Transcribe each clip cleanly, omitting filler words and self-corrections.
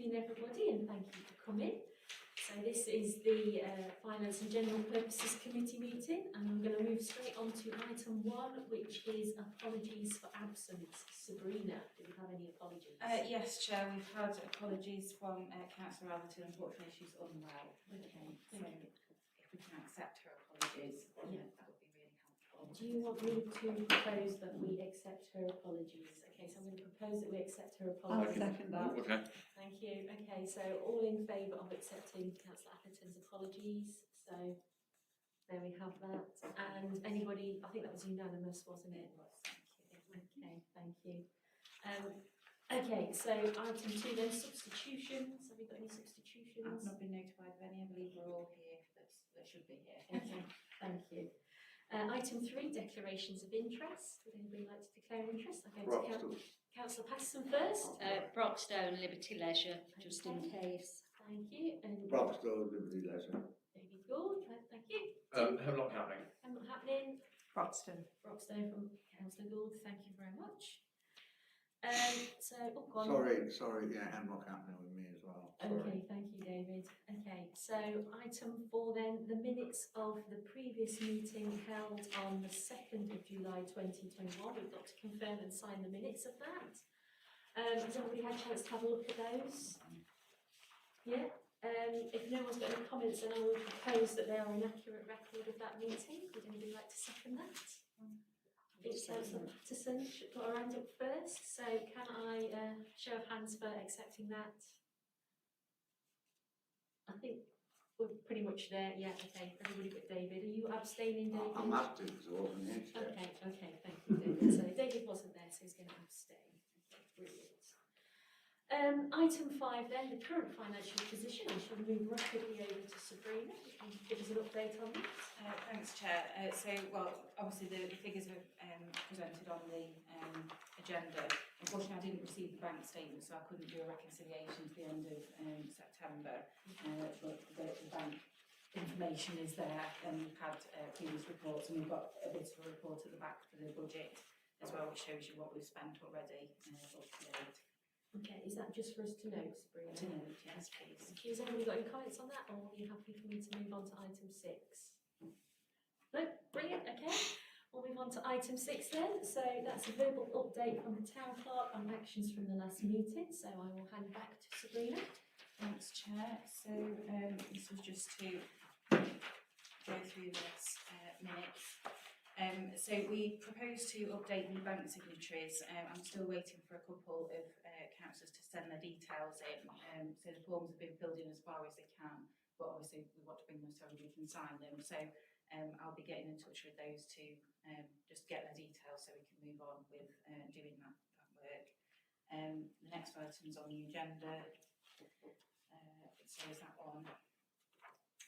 evening, everybody, and thank you for coming. So this is the Finance and General Purposes Committee meeting, and I'm going to move straight on to item 1, which is apologies for absence. Sabrina, do we have any apologies? Yes, Chair, we've had apologies from Councillor Audit. Unfortunately, she's unwell. Okay, so if we can accept her apologies, that would be really helpful. Do you want me to propose that we accept her apologies? Okay, so I'm going to propose that we accept her apologies. I'll second that. Okay. Thank you. Okay, so all in favour of accepting Councillor Atherton's apologies. So there we have that. And anybody, I think that was unanimous, wasn't it? Okay, thank you. Okay, so item 2 then, substitutions. Have we got any substitutions? I've not been notified of any. I believe we're all here that should be here. Okay, thank you. Item 3, declarations of interest. Would anybody like to declare interest? I'll go to Councillor Patterson first. Broxstone, Liberty Leisure, just in case. Thank you. And Broxstone, Liberty Leisure. David Gould, thank you. Hemlock happening. Hemlock happening. Broxton. Broxstone from Councillor Gould, thank you very much. Go on. Sorry, yeah, Hemlock happening with me as well. Sorry. Okay, thank you, David. Okay, so item 4 then, the minutes of the previous meeting held on the 2nd of July 2021. We've got to confirm and sign the minutes of that. Has everybody had a chance to have a look at those? Yeah? If no one's got any comments, then I will propose that they are an accurate record of that meeting. Would anybody like to second that? I think Councillor Patterson should put her hand up first. So can I show of hands for accepting that? I think we're pretty much there. Yeah, okay. Everybody but David. Are you abstaining, David? I'm active because I wasn't here. Okay, thank you, David. So David wasn't there, so he's going to abstain. Okay, brilliant. Item 5 then, the current financial position. I shall move rapidly over to Sabrina. You can give us an update on this. Thanks, Chair. Obviously the figures are presented on the agenda. Unfortunately, I didn't receive the bank statement, so I couldn't do a reconciliation to the end of September. But the bank information is there, and we've had previous reports, and we've got a bit of a report at the back for the budget as well, which shows you what we've spent already up to date. Okay, is that just for us to note, Sabrina? To note, yes, please. Thank you. Has anybody got any comments on that, or are you happy for me to move on to item 6? No? Brilliant, okay. We'll move on to item 6 then. So that's a verbal update from the Town Clerk on actions from the last meeting. So I will hand back to Sabrina. Thanks, Chair. So this was just to go through this minutes. So we propose to update the bank signatories. I'm still waiting for a couple of councillors to send their details in. So the forms have been filled in as far as they can, but obviously we want to bring them so we can sign them. So I'll be getting in touch with those to just get their details so we can move on with doing that work. The next item's on the agenda. So is that on?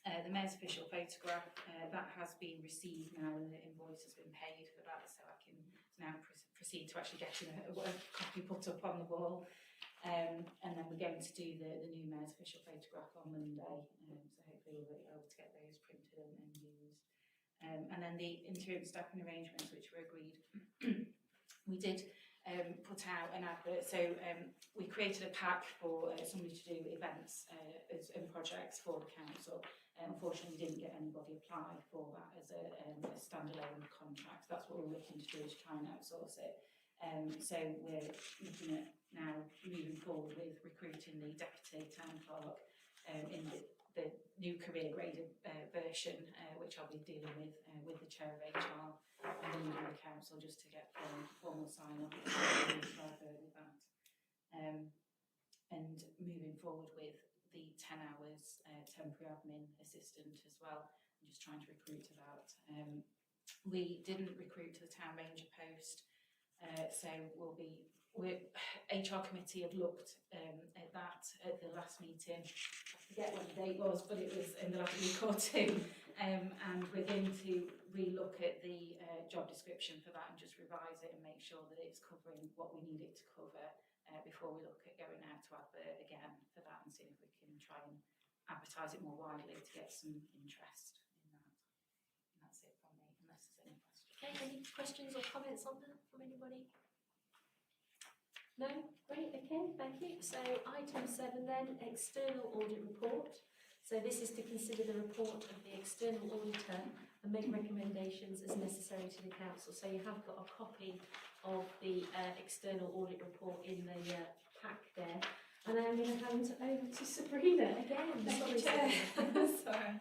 The Mayor's official photograph, that has been received now and the invoice has been paid for that, so I can now proceed to actually getting a copy put up on the wall. And then we're going to do the new Mayor's official photograph on Monday, so hopefully we'll be able to get those printed and used. And then the interim staffing arrangements which were agreed, we did put out an advert, so we created a pack for somebody to do events and projects for the council. Unfortunately, we didn't get anybody apply for that as a standalone contract. That's what we're looking to do, is try and outsource it. So we're looking at now moving forward with recruiting the deputy town clerk in the new career graded version, which I'll be dealing with the chair of HR and the leader of the council, just to get formal sign off with that. And moving forward with the 10 hours temporary admin assistant as well. I'm just trying to recruit to that. We didn't recruit to the town ranger post, so HR committee have looked at that at the last meeting. I forget what the date was, but it was in the last week or two. And we're going to re-look at the job description for that and just revise it and make sure that it's covering what we need it to cover before we look at going out to advert again for that and seeing if we can try and advertise it more widely to get some interest in that. And that's it from me, unless there's any questions. Okay, any questions or comments on that from anybody? No? Great, Okay, thank you. So item 7 then, external audit report. So this is to consider the report of the external auditor and make recommendations as necessary to the council. So you have got a copy of the external audit report in the pack there. And I'm going to hand over to Sabrina again. Thank you, Sorry, Chair. Sabrina. Sorry.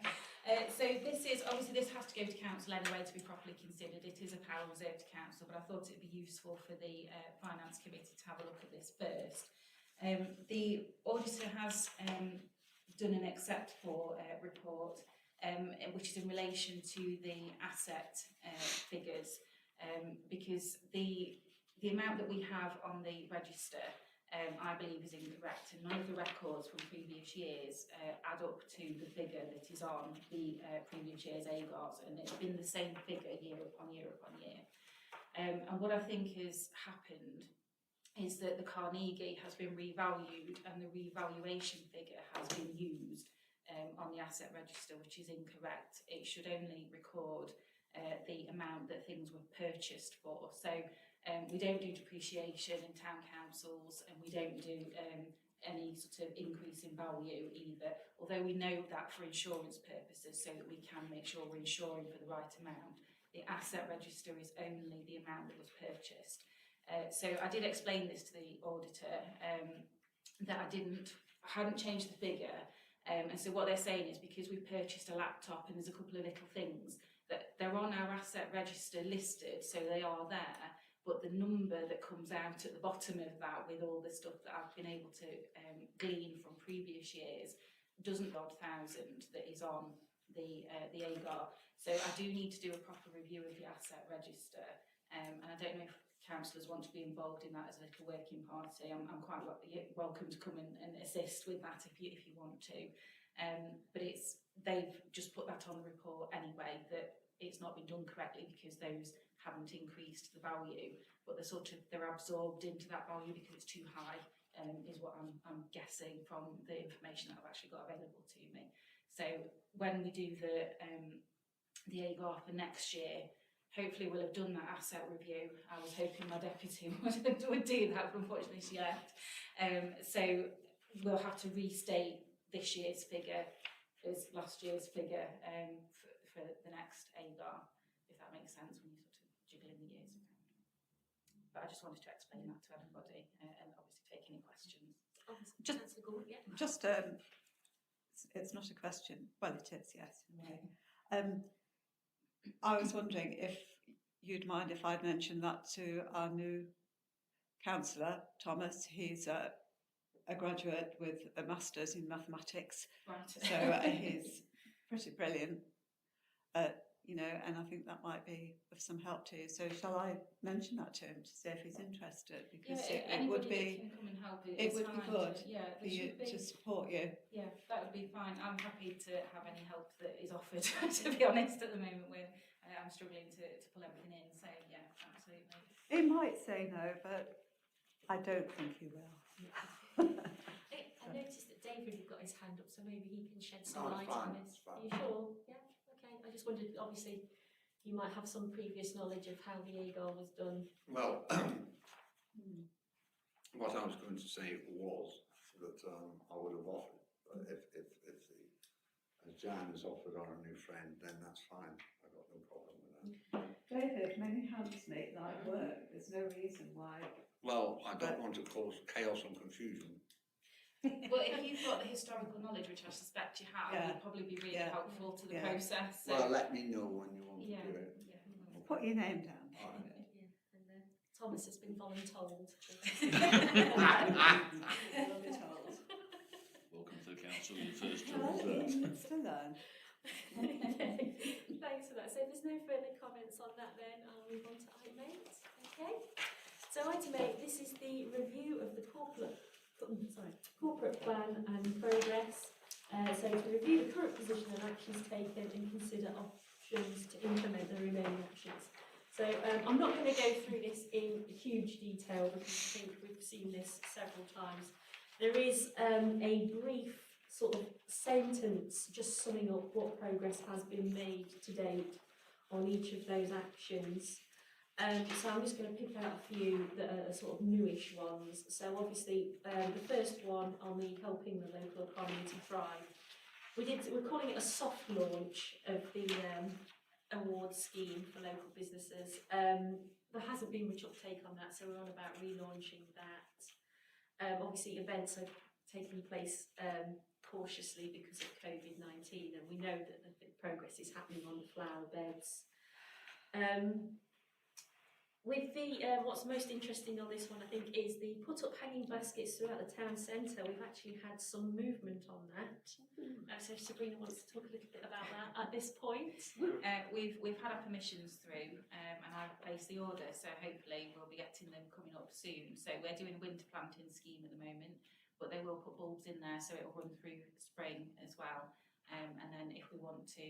So this is, obviously this has to go to council anyway to be properly considered. It is a power reserved to council, but I thought it would be useful for the Finance Committee to have a look at this first. The auditor has done an accept for report, which is in relation to the asset figures, because the amount that we have on the register I believe is incorrect, and none of the records from previous years add up to the figure that is on the previous year's AGARs, and it's been the same figure year upon year upon year. And what I think has happened is that the Carnegie has been revalued and the revaluation figure has been used on the asset register, which is incorrect. It should only record the amount that things were purchased for. So we don't do depreciation in town councils, and we don't do any sort of increase in value either, although we know that for insurance purposes, so that we can make sure we're insuring for the right amount. The asset register is only the amount that was purchased. So I did explain this to the auditor, that I hadn't changed the figure, and so what they're saying is because we purchased a laptop and there's a couple of little things that they're on our asset register listed, so they are there, but the number that comes out at the bottom of that with all the stuff that I've been able to glean from previous years doesn't odd thousand that is on the AGAR. So I do need to do a proper review of the asset register, and I don't know if councillors want to be involved in that as a little working party. I'm quite welcome to come and assist with that if you want to. But they've just put that on the report anyway, that it's not been done correctly because those haven't increased the value, but they're absorbed into that value because it's too high, is what I'm guessing from the information that I've actually got available to me. So when we do the AGAR for next year, hopefully we'll have done that asset review. I was hoping my deputy would do that, but unfortunately she left. So we'll have to restate this year's figure as last year's figure for the next AGAR, if that makes sense, when you sort of jiggle in the years. But I just wanted to explain that to everybody, and obviously take any questions. Just it's not a question. Well, it is, yes. I was wondering if you'd mind if I'd mention that to our new councillor, Thomas. He's a graduate with a master's in mathematics, Right. so he's pretty brilliant. And I think that might be of some help to you. So shall I mention that to him to see if he's interested? Because it would be, that can come and help it would be good for for you to support you. Yeah, that would be fine. I'm happy to have any help that is offered. To be honest, at the moment I'm struggling to pull everything in. So yeah, absolutely. He might say no, but I don't think he will. I noticed that David had got his hand up, so maybe he can shed some No, light it's on fine, this. it's fine. Are you sure? Yeah, okay. I just wondered, obviously, you might have some previous knowledge of how the AGAR was done. Well, what I was going to say was that I would have offered, but if as Jan has offered on a new friend, then that's fine. I've got no problem with that. David, many hands make light work. There's no reason why. Well, I don't want to cause chaos and confusion. Well, if you've got the historical knowledge, which I suspect you have, Yeah. it'd probably be really Yeah. helpful to the Yeah. process. So, Well, let me know when you want to yeah, do it. yeah. Put your name down. All right. Yeah, and Thomas has been voluntold. Welcome to the council, your first job. Well, he needs to learn. Okay, thanks for that. So if there's no further comments on that, then I'll move on to item 8. Okay. So item 8, this is the review of the corporate plan and progress. So to review the current position and actions taken and consider options to implement the remaining actions. So I'm not going to go through this in huge detail because I think we've seen this several times. There is a brief sort of sentence just summing up what progress has been made to date on each of those actions. So I'm just going to pick out a few that are sort of newish ones. So obviously, the first one on the helping the local economy to thrive. We're calling it a soft launch of the award scheme for local businesses. There hasn't been much uptake on that, so we're on about relaunching that. Obviously, events are taking place cautiously because of COVID-19, and we know that the progress is happening on the flower beds. With the what's most interesting on this one, I think, is the put up hanging baskets throughout the town centre. We've actually had some movement on that. So Sabrina wants to talk a little bit about that at this point. We've had our permissions through, and I've placed the order, so hopefully we'll be getting them coming up soon. So we're doing a winter planting scheme at the moment, but they will put bulbs in there, so it'll run through spring as well. And then if we want to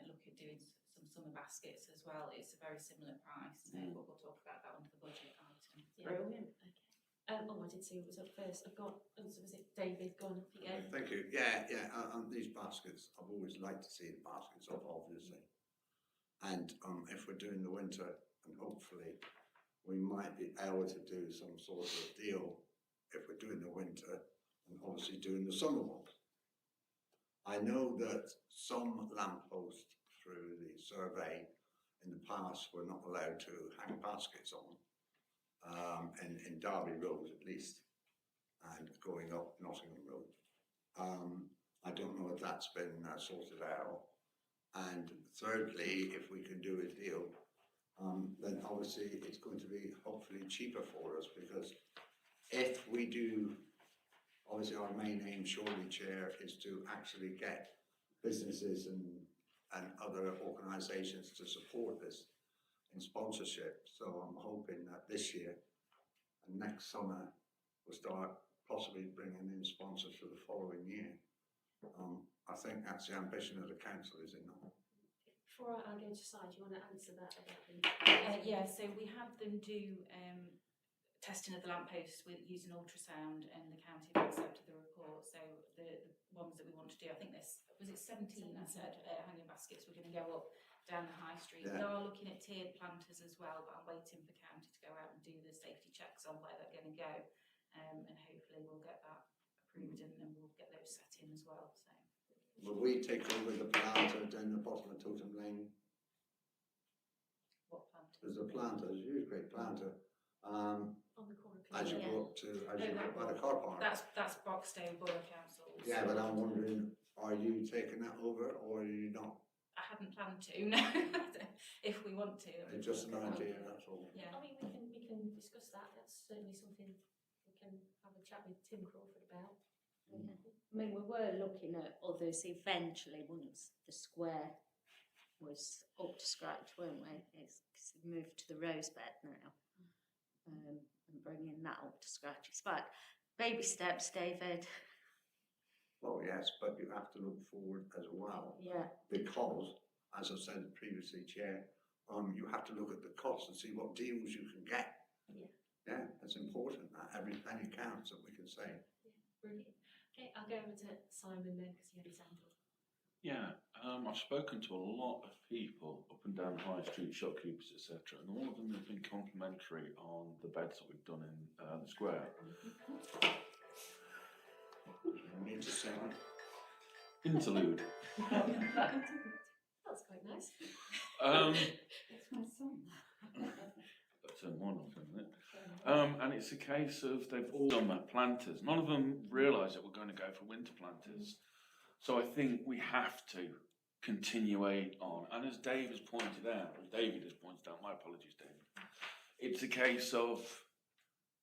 look at doing some summer baskets as well, it's a very similar price, but we'll talk about that under the budget item. Yeah. Brilliant. Okay. I did see what was up first. I've got, was it David? Go on, off you go. Thank you. Yeah. These baskets, I've always liked to see the baskets up, obviously. And if we're doing the winter, and hopefully we might be able to do some sort of deal if we're doing the winter, and obviously doing the summer ones. I know that some lampposts through the survey in the past were not allowed to hang baskets on, in Derby Road at least, and going up Nottingham Road. I don't know if that's been sorted out. And thirdly, if we can do a deal, then obviously it's going to be hopefully cheaper for us, because if we do, obviously our main aim surely, Chair, is to actually get businesses and other organisations to support this in sponsorship. So I'm hoping that this year and next summer we'll start possibly bringing in sponsors for the following year. I think that's the ambition of the council, is it not? Before I go to side, do you want to answer that about the... Yeah, so we had them do testing of the lampposts with using ultrasound, and the county have accepted the report. So the ones that we want to do, I think this was it 17 I said, hanging baskets were going to go up down the high street. Yeah. We are looking at tiered planters as well, but I'm waiting for county to go out and do the safety checks on where they're going to go, and hopefully we'll get that approved, and we'll get those set in as well. So Will we take over the planter down the bottom of Totem Lane? what planters? There's a planter, there's a huge great planter. On the corner. As you go up to, by the car park. That's Broxtowe Borough Council. Yeah, but I'm wondering, are you taking that over or are you not? I hadn't planned to, no. If we want to. It's just an idea, that's all. Yeah. I mean, we can discuss that. That's certainly something we can have a chat with Tim Crawford about. Yeah. I mean, we were looking at others eventually once the square was up to scratch, weren't we? It's moved to the rosebed now, and bringing that up to scratch. It's like baby steps, David. Well, yes, but you have to look forward as well. Yeah. Because, as I said previously, Chair, you have to look at the costs and see what deals you can get. Yeah. Yeah, it's important that every penny counts, that we can say. Yeah, brilliant. Okay, I'll go over to Simon then, because he had his hand up. Yeah, I've spoken to a lot of people up and down High Street, shopkeepers, etc., and all of them have been complimentary on the beds that we've done in the square. You need to sing. Interlude. That's quite nice. That's my song. But turn one off, isn't it? And it's a case of they've all done that planters. None of them realise that we're going to go for winter planters. So I think we have to continuate on. And as David has pointed out, my apologies, David, it's a case of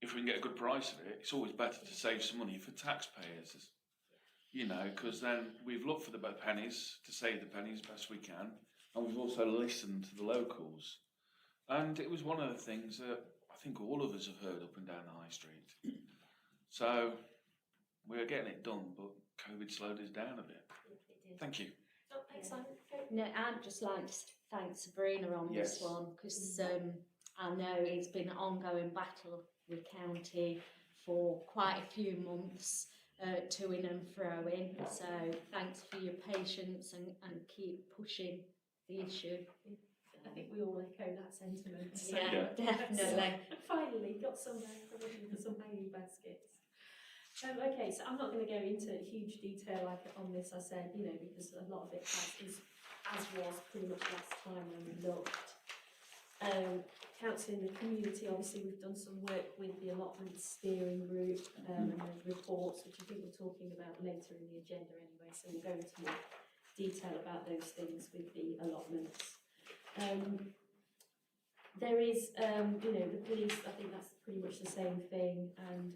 if we can get a good price of it, it's always better to save some money for taxpayers, you know, because then we've looked for the pennies, to save the pennies best we can, and we've also listened to the locals. And it was one of the things that I think all of us have heard up and down the high street. So we're getting it done, but COVID slowed us down a bit. Thank you. Oh, thanks, Simon. Okay. No, I'd just like to thank Sabrina on Yes. this one, because I know it's been an ongoing battle with county for quite a few months, to-ing and fro-ing. So thanks for your patience and keep pushing the issue. I think we all echo that sentiment. So Yeah, definitely. finally got some hanging baskets. Okay, so I'm not going to go into huge detail on this. I said, because a lot of it is as was pretty much last time when we looked. Council in the community, obviously we've done some work with the allotment steering group and the reports, which I think we're talking about later in the agenda anyway, so we'll go into more detail about those things with the allotments. There is, the police, I think that's pretty much the same thing, and,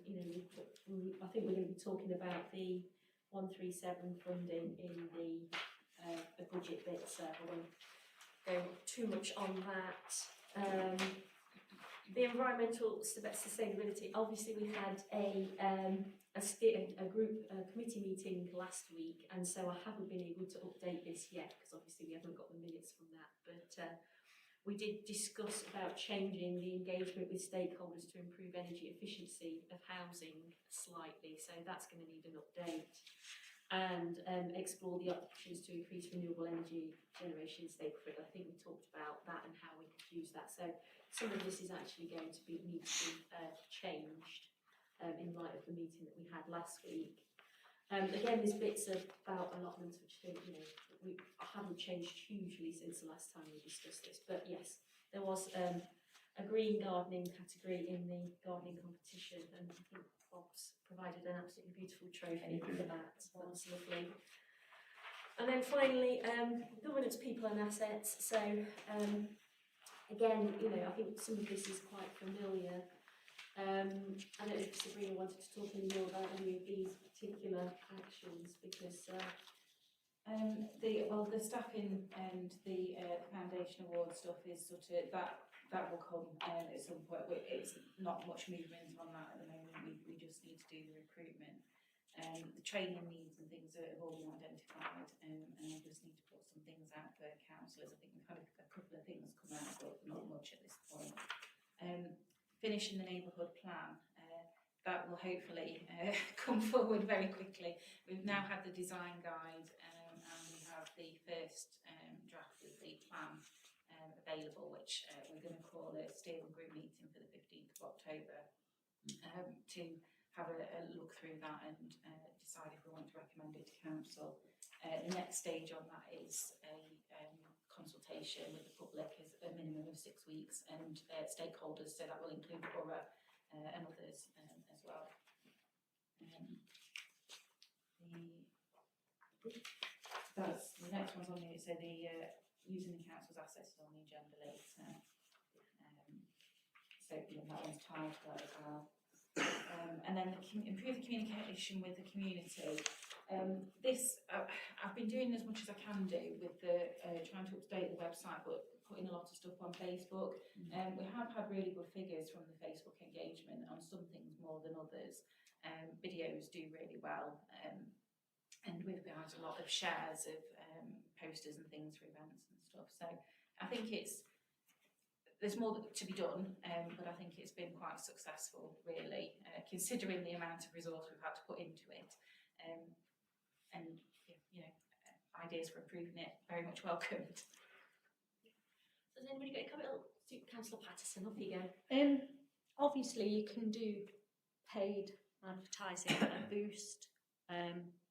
I think we're going to be talking about the 137 funding in the budget bit, so I won't go too much on that. The environmental sustainability, obviously we had a committee meeting last week, and so I haven't been able to update this yet because obviously we haven't got the minutes from that, but we did discuss about changing the engagement with stakeholders to improve energy efficiency of housing slightly, so that's going to need an update, and explore the options to increase renewable energy generation in Stapleford. I think we talked about that and how we could use that, so some of this is actually going to need to be changed in light of the meeting that we had last week. Again, there's bits about allotments which I think, we haven't changed hugely since the last time we discussed this, but yes, there was a green gardening category in the gardening competition, and I think Bob's provided an absolutely beautiful trophy for that. That was lovely. And then finally, governance, people and assets. So again, I think some of this is quite familiar. I don't know if Sabrina wanted to talk any more about any of these particular actions, because the staffing and the foundation award stuff is sort of that will come at some point. It's not much movement on that at the moment. We just need to do the recruitment. The training needs and things have all been identified, and I just need to put some things out for councillors. I think we've had a couple of things come out, but not much at this point. Finishing the neighbourhood plan, that will hopefully come forward very quickly. We've now had the design guide, and we have the first draft of the plan available, which we're going to call a steering group meeting for the 15th of October to have a look through that and decide if we want to recommend it to council. The next stage on that is a consultation with the public as a minimum of 6 weeks, and stakeholders, so that will include Borough and others as well. That's the next one's on the, so the using the council's assets is on the agenda later. So that one's tied to that as well. And then improve the communication with the community. I've been doing as much as I can do with the trying to update the website, but putting a lot of stuff on Facebook. We have had really good figures from the Facebook engagement on some things more than others. Videos do really well, and we've had a lot of shares of posters and things for events and stuff. So I think there's more to be done, but I think it's been quite successful, really, considering the amount of resource we've had to put into it. And ideas for improving it very much welcomed. So has anybody got a comment? Councillor Patterson, off you go. Obviously, you can do paid advertising and a boost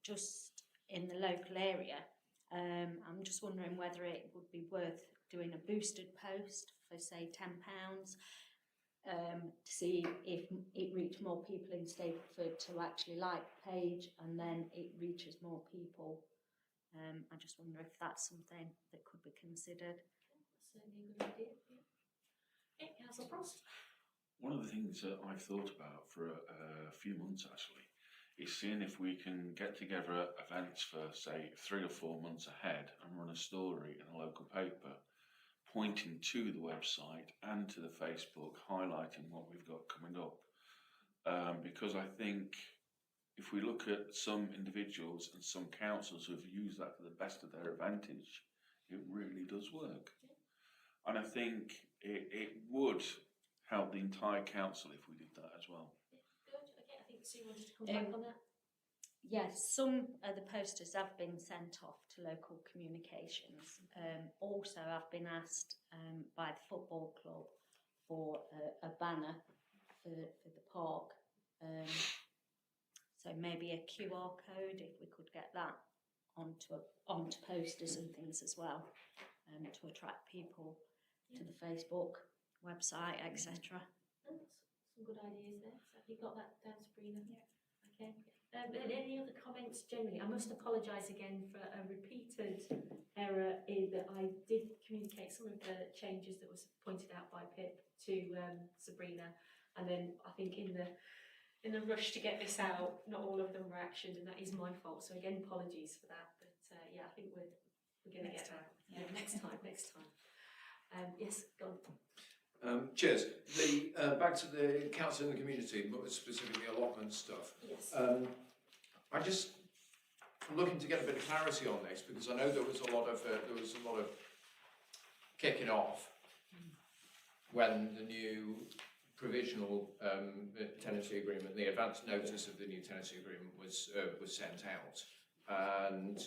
just in the local area. I'm just wondering whether it would be worth doing a boosted post for, say, £10 to see if it reached more people in Stapleford to actually like the page, and then it reaches more people. I just wonder if that's something that could be considered. That's certainly a good idea. Yeah, Councillor Frost. One of the things that I've thought about for a few months actually is seeing if we can get together events for, say, 3 or 4 months ahead and run a story in a local paper pointing to the website and to the Facebook, highlighting what we've got coming up. Because I think if we look at some individuals and some councils who have used that to the best of their advantage, it really does work. And I think it would help the entire council if we did that as well. Good. Okay, I think Sue wanted to come back on that. Yes, some of the posters have been sent off to local communications. Also, I've been asked by the football club for a banner for the park. So maybe a QR code, if we could get that onto posters and things as well, to attract people to the Facebook website, etc. That's some good ideas there. So have you got that down, Sabrina? Yeah. Okay. Any other comments generally? I must apologise again for a repeated error in that I did communicate some of the changes that was pointed out by Pip to Sabrina, and then I think in the rush to get this out, not all of them were actioned, and that is my fault. So again, apologies for that. But yeah, I think we're going to get there. Yeah, next time. Yes, go on. Cheers. Back to the council and the community, but specifically allotment stuff. Yes. I'm looking to get a bit of clarity on this because I know there was a lot of kicking off when the new provisional tenancy agreement, the advance notice of the new tenancy agreement was sent out. And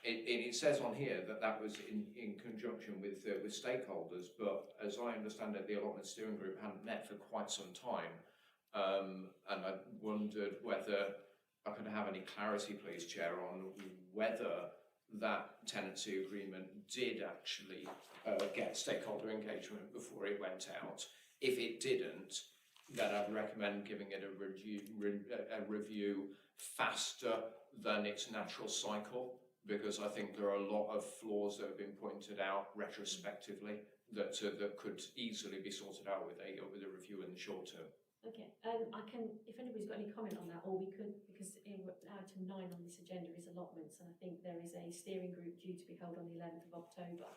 it says on here that was in conjunction with stakeholders, but as I understand it, the allotment steering group hadn't met for quite some time, and I wondered whether I could have any clarity, please, Chair, on whether that tenancy agreement did actually get stakeholder engagement before it went out. If it didn't, then I'd recommend giving it a review faster than its natural cycle, because I think there are a lot of flaws that have been pointed out retrospectively that could easily be sorted out with a review in the short term. Okay, I can, if anybody's got any comment on that, or we could, because item 9 on this agenda is allotments, and I think there is a steering group due to be held on the 11th of October.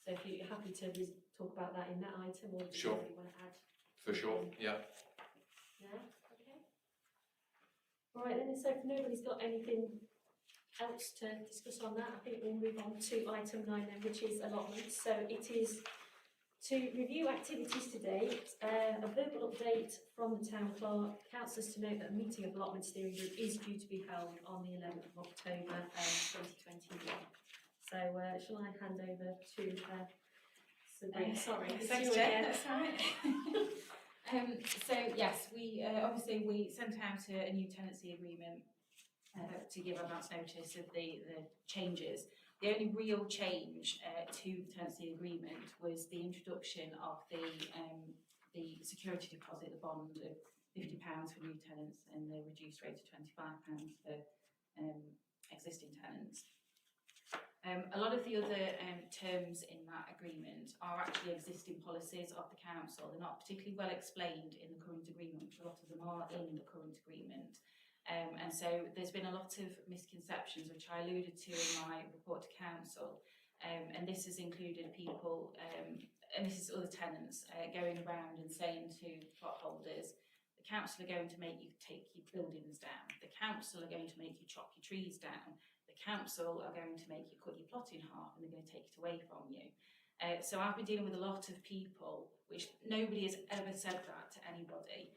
So if you're happy to talk about that in that item, or do you Sure. want to add? For sure, yeah. Yeah, okay. All right then, so if nobody's got anything else to discuss on that, I think we'll move on to item 9 then, which is allotments. So it is to review activities to date, a verbal update from the town clerk, councillors to note that a meeting of allotment steering group is due to be held on the 11th of October 2021. So shall I hand over to Sabrina? Sorry, it's thanks, you Jen. again. That's all right. So yes, we obviously we sent out a new tenancy agreement to give advance notice of the changes. The only real change to the tenancy agreement was the introduction of the security deposit, the bond of £50 for new tenants and the reduced rate of £25 for existing tenants. A lot of the other terms in that agreement are actually existing policies of the council. They're not particularly well explained in the current agreement, which a lot of them are in the current agreement. And so there's been a lot of misconceptions, which I alluded to in my report to council. And this has included people, and this is other tenants, going around and saying to plot holders, the council are going to make you take your buildings down. The council are going to make you chop your trees down. The council are going to make you cut your plot in half and they're going to take it away from you. So I've been dealing with a lot of people, which nobody has ever said that to anybody.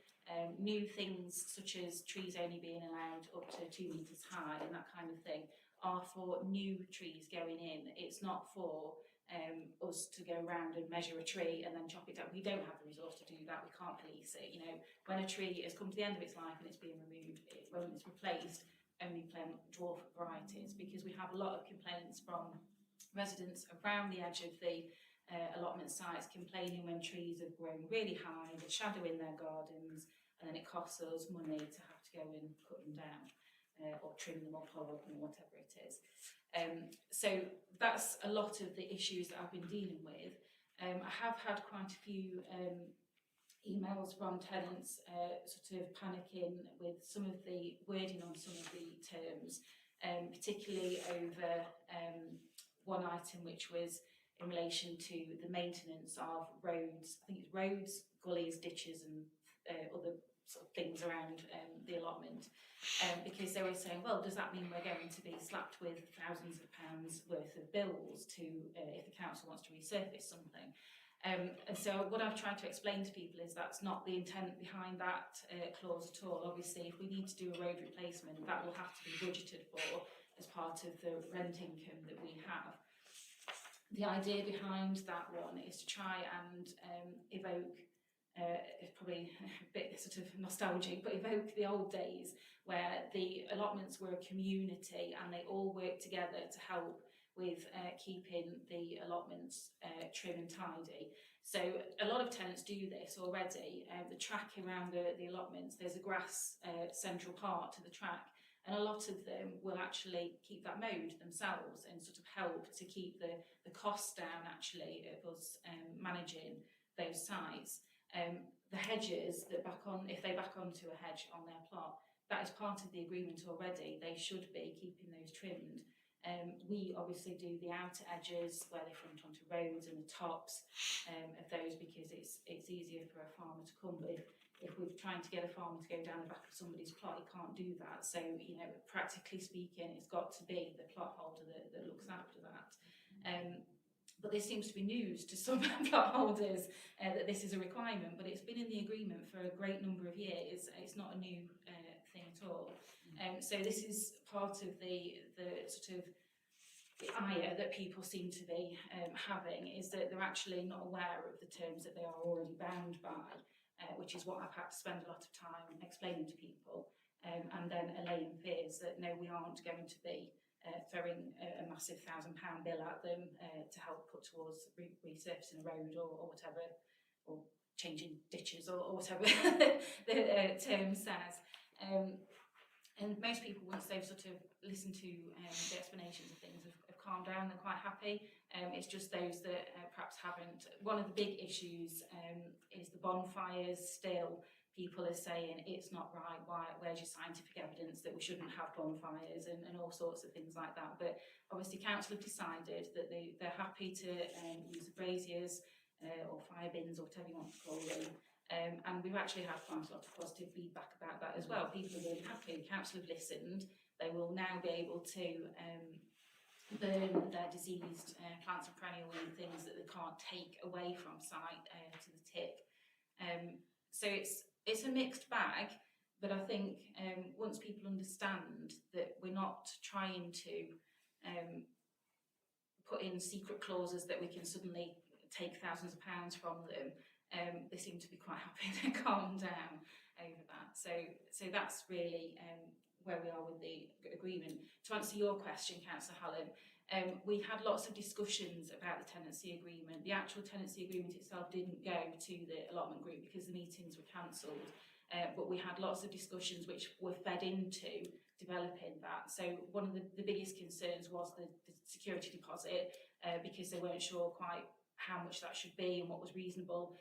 New things such as trees only being allowed up to 2 metres high and that kind of thing are for new trees going in. It's not for us to go around and measure a tree and then chop it down. We don't have the resource to do that. We can't police it. You know, when a tree has come to the end of its life and it's being removed, when it's replaced, only plant dwarf varieties, because we have a lot of complaints from residents around the edge of the allotment sites complaining when trees have grown really high, the shadow in their gardens, and then it costs us money to have to go and cut them down or trim them or plough them or whatever it is. So that's a lot of the issues that I've been dealing with. I have had quite a few emails from tenants sort of panicking with some of the wording on some of the terms, particularly over one item which was in relation to the maintenance of roads. I think it's roads, gullies, ditches and other sort of things around the allotment, because they were saying, well, does that mean we're going to be slapped with thousands of pounds worth of bills to if the council wants to resurface something? And so what I've tried to explain to people is that's not the intent behind that clause at all. Obviously, if we need to do a road replacement, that will have to be budgeted for as part of the rent income that we have. The idea behind that one is to try and evoke, it's probably a bit sort of nostalgic, but evoke the old days where the allotments were a community and they all worked together to help with keeping the allotments trim and tidy. So a lot of tenants do this already. The track around the allotments, there's a grass central part to the track, and a lot of them will actually keep that mowed themselves and sort of help to keep the costs down actually of us managing those sites. The hedges that if they back onto a hedge on their plot, that is part of the agreement already. They should be keeping those trimmed. We obviously do the outer edges where they front onto roads and the tops of those because it's easier for a farmer to come. But if we're trying to get a farmer to go down the back of somebody's plot, he can't do that. So, you know, practically speaking, it's got to be the plot holder that looks after that. But this seems to be news to some plot holders that this is a requirement, but it's been in the agreement for a great number of years. It's not a new thing at all. So this is part of the sort of the ire that people seem to be having, is that they're actually not aware of the terms that they are already bound by, which is what I've had to spend a lot of time explaining to people, and then allaying fears that no, we aren't going to be throwing a massive £1,000 bill at them to help put towards resurfacing a road or whatever, or changing ditches or whatever the term says. And most people, once they've sort of listened to the explanations of things, have calmed down. They're quite happy. It's just those that perhaps haven't. One of the big issues is the bonfires. Still, people are saying it's not right. Where's your scientific evidence that we shouldn't have bonfires and all sorts of things like that? But obviously, council have decided that they're happy to use the braziers or fire bins or whatever you want to call them. And we've actually had quite a lot of positive feedback about that as well. People are really happy. The council have listened. They will now be able to burn their diseased plants and perennial weed, things that they can't take away from site to the tip. So it's a mixed bag, but I think once people understand that we're not trying to put in secret clauses that we can suddenly take thousands of pounds from them, they seem to be quite happy to calm down over that. So that's really where we are with the agreement. To answer your question, Councillor Hallam, we had lots of discussions about the tenancy agreement. The actual tenancy agreement itself didn't go to the allotment group because the meetings were cancelled, but we had lots of discussions which were fed into developing that. So one of the biggest concerns was the security deposit because they weren't sure quite how much that should be and what was reasonable.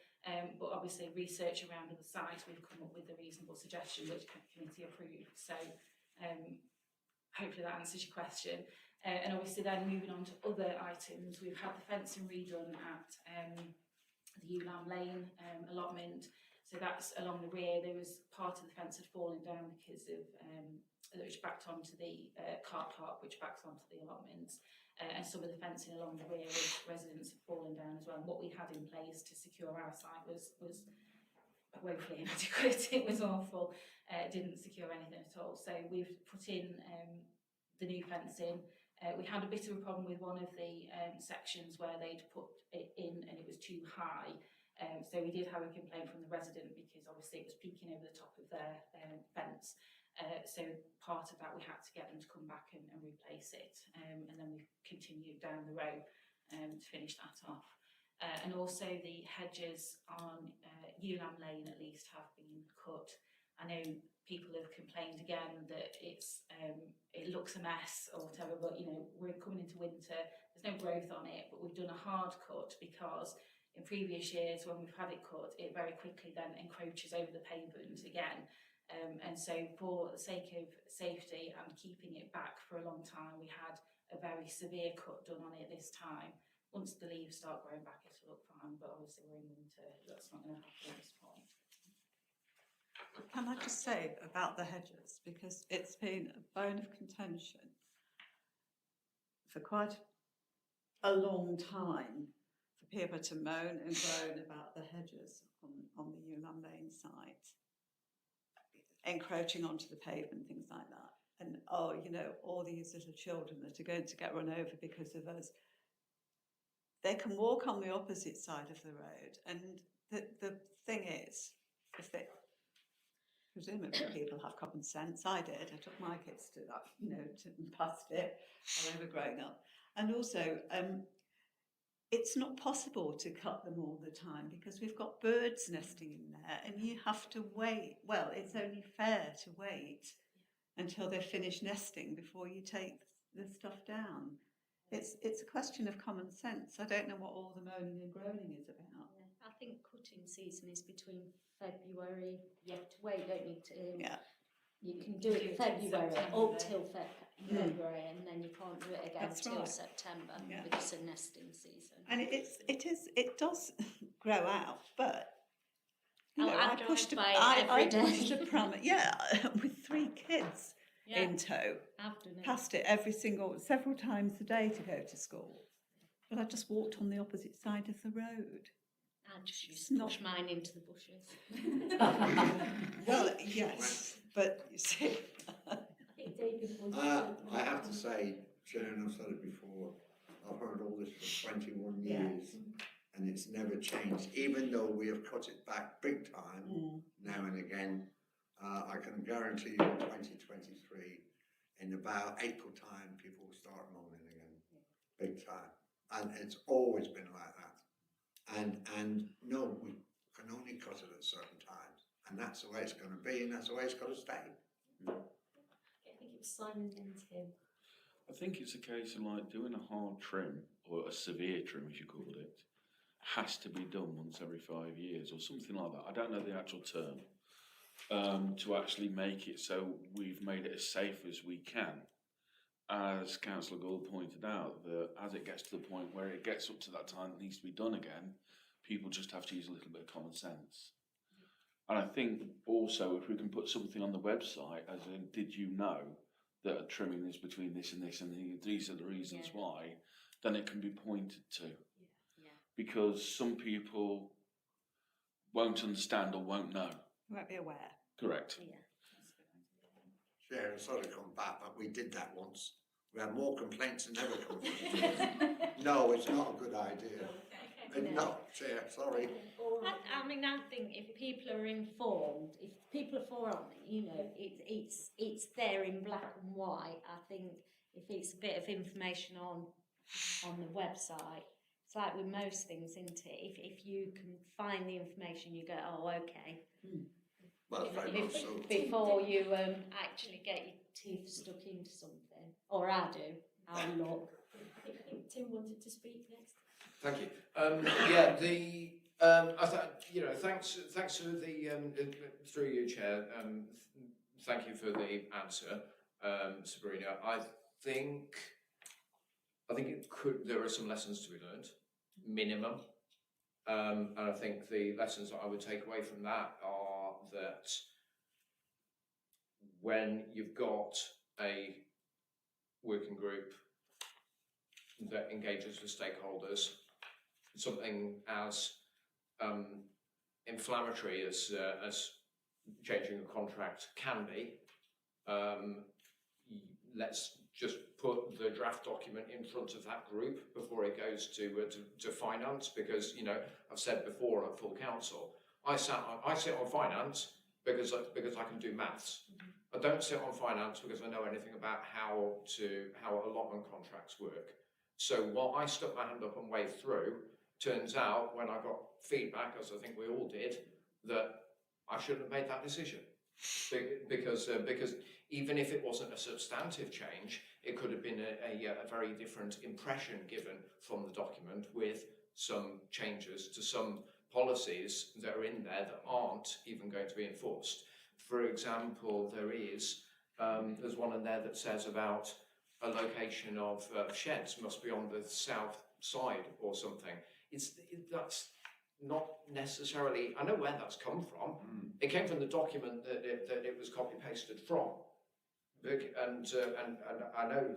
But obviously research around the site, we've come up with a reasonable suggestion which committee approved. So hopefully that answers your question. And obviously then moving on to other items, we've had the fencing redone at the Ulam Lane allotment. So that's along the rear. There was part of the fence had fallen down because of which backed onto the car park, which backs onto the allotments. And some of the fencing along the rear of residents had fallen down as well. And what we had in place to secure our site was woefully inadequate. It was awful. It didn't secure anything at all. So we've put in the new fencing. We had a bit of a problem with one of the sections where they'd put it in and it was too high. So we did have a complaint from the resident because obviously it was peeking over the top of their fence. So part of that we had to get them to come back and replace it, and then we continued down the row to finish that off. And also the hedges on Ulam Lane at least have been cut. I know people have complained again that it looks a mess or whatever, but you know, we're coming into winter, there's no growth on it, but we've done a hard cut because in previous years when we've had it cut, it very quickly then encroaches over the pavement again. And so for the sake of safety and keeping it back for a long time, we had a very severe cut done on it this time. Once the leaves start growing back, it'll look fine, but obviously we're in winter, that's not going to happen at this point. Can I just say about the hedges, because it's been a bone of contention for quite a long time for people to moan and groan about the hedges on the Newland Lane site, encroaching onto the pavement, things like that. And, oh, you know, all these little children that are going to get run over because of us. They can walk on the opposite side of the road. And the thing is, if they, presumably people have common sense. I did. I took my kids to that, you know, past it when they were growing up. And also, it's not possible to cut them all the time because we've got birds nesting in there and you have to wait. Well, it's only fair to wait until they finish nesting before you take the stuff down. It's a question of common sense. I don't know what all the moaning and groaning is about. Yeah, I think cutting season is between February. You have to wait, don't you? Yeah. You can do it February up till February, and then you can't do it again That's till right. September Yeah. because of nesting season. And it does grow out, but you know, I I drive pushed by it every day. pushed a pram, yeah, with 3 kids in tow, I've done it. past it several times a day to go to school. But I just walked on the opposite side of the road. I just used It's to not- push mine into the bushes. Well, yes, but you see, I think David wanted I have to say, Sharon, I've said it before, I've heard all this for 21 Yeah. years and it's never changed, even though we have cut it back big time now and again. I can guarantee you in 2023, in about April time, people will start moaning again, big time. And it's always been like that. And no, we can only cut it at certain times. And that's the way it's going to be, and that's the way it's got to stay. I think it was Simon and Tim. I think it's a case of like doing a hard trim, or a severe trim as you called it, has to be done once every 5 years or something like that. I don't know the actual term. To actually make it so we've made it as safe as we can. As Councillor Gould pointed out, that as it gets to the point where it gets up to that time it needs to be done again, people just have to use a little bit of common sense. And I think also if we can put something on the website, as in, did you know that a trimming is between this and this, and these are the reasons why, then it can be pointed to. Yeah. Because some people won't understand or won't know. you won't be aware. Correct. Yeah. Sharon, sorry to come back, but we did that once. We had more complaints than ever come. No, it's not a good idea. No, Chair, sorry. I mean, I think if people are informed, if people are informed, you know, it's there in black and white. I think if it's a bit of information on the website, it's like with most things, isn't it? If you can find the information, you go, oh, okay. Well, very much so. Before you actually get your teeth stuck into something, or I do, I'll look. I think Tim wanted to speak next. Thank you. Yeah, I thought, you know, thanks for the through you, Chair. Thank you for the answer, Sabrina. I think there are some lessons to be learned, minimum. And I think the lessons that I would take away from that are that when you've got a working group that engages with stakeholders, something as inflammatory as changing a contract can be, let's just put the draft document in front of that group before it goes to finance, because, you know, I've said before at full council, I sit on finance because I can do maths. I don't sit on finance because I know anything about how allotment contracts work. So what I stuck my hand up and waved through, turns out when I got feedback, as I think we all did, that I shouldn't have made that decision. Because even if it wasn't a substantive change, it could have been a very different impression given from the document, with some changes to some policies that are in there that aren't even going to be enforced. For example, there's one in there that says about a location of sheds must be on the south side or something. That's not necessarily, I know where that's come from. It came from the document that it was copy pasted from, And I know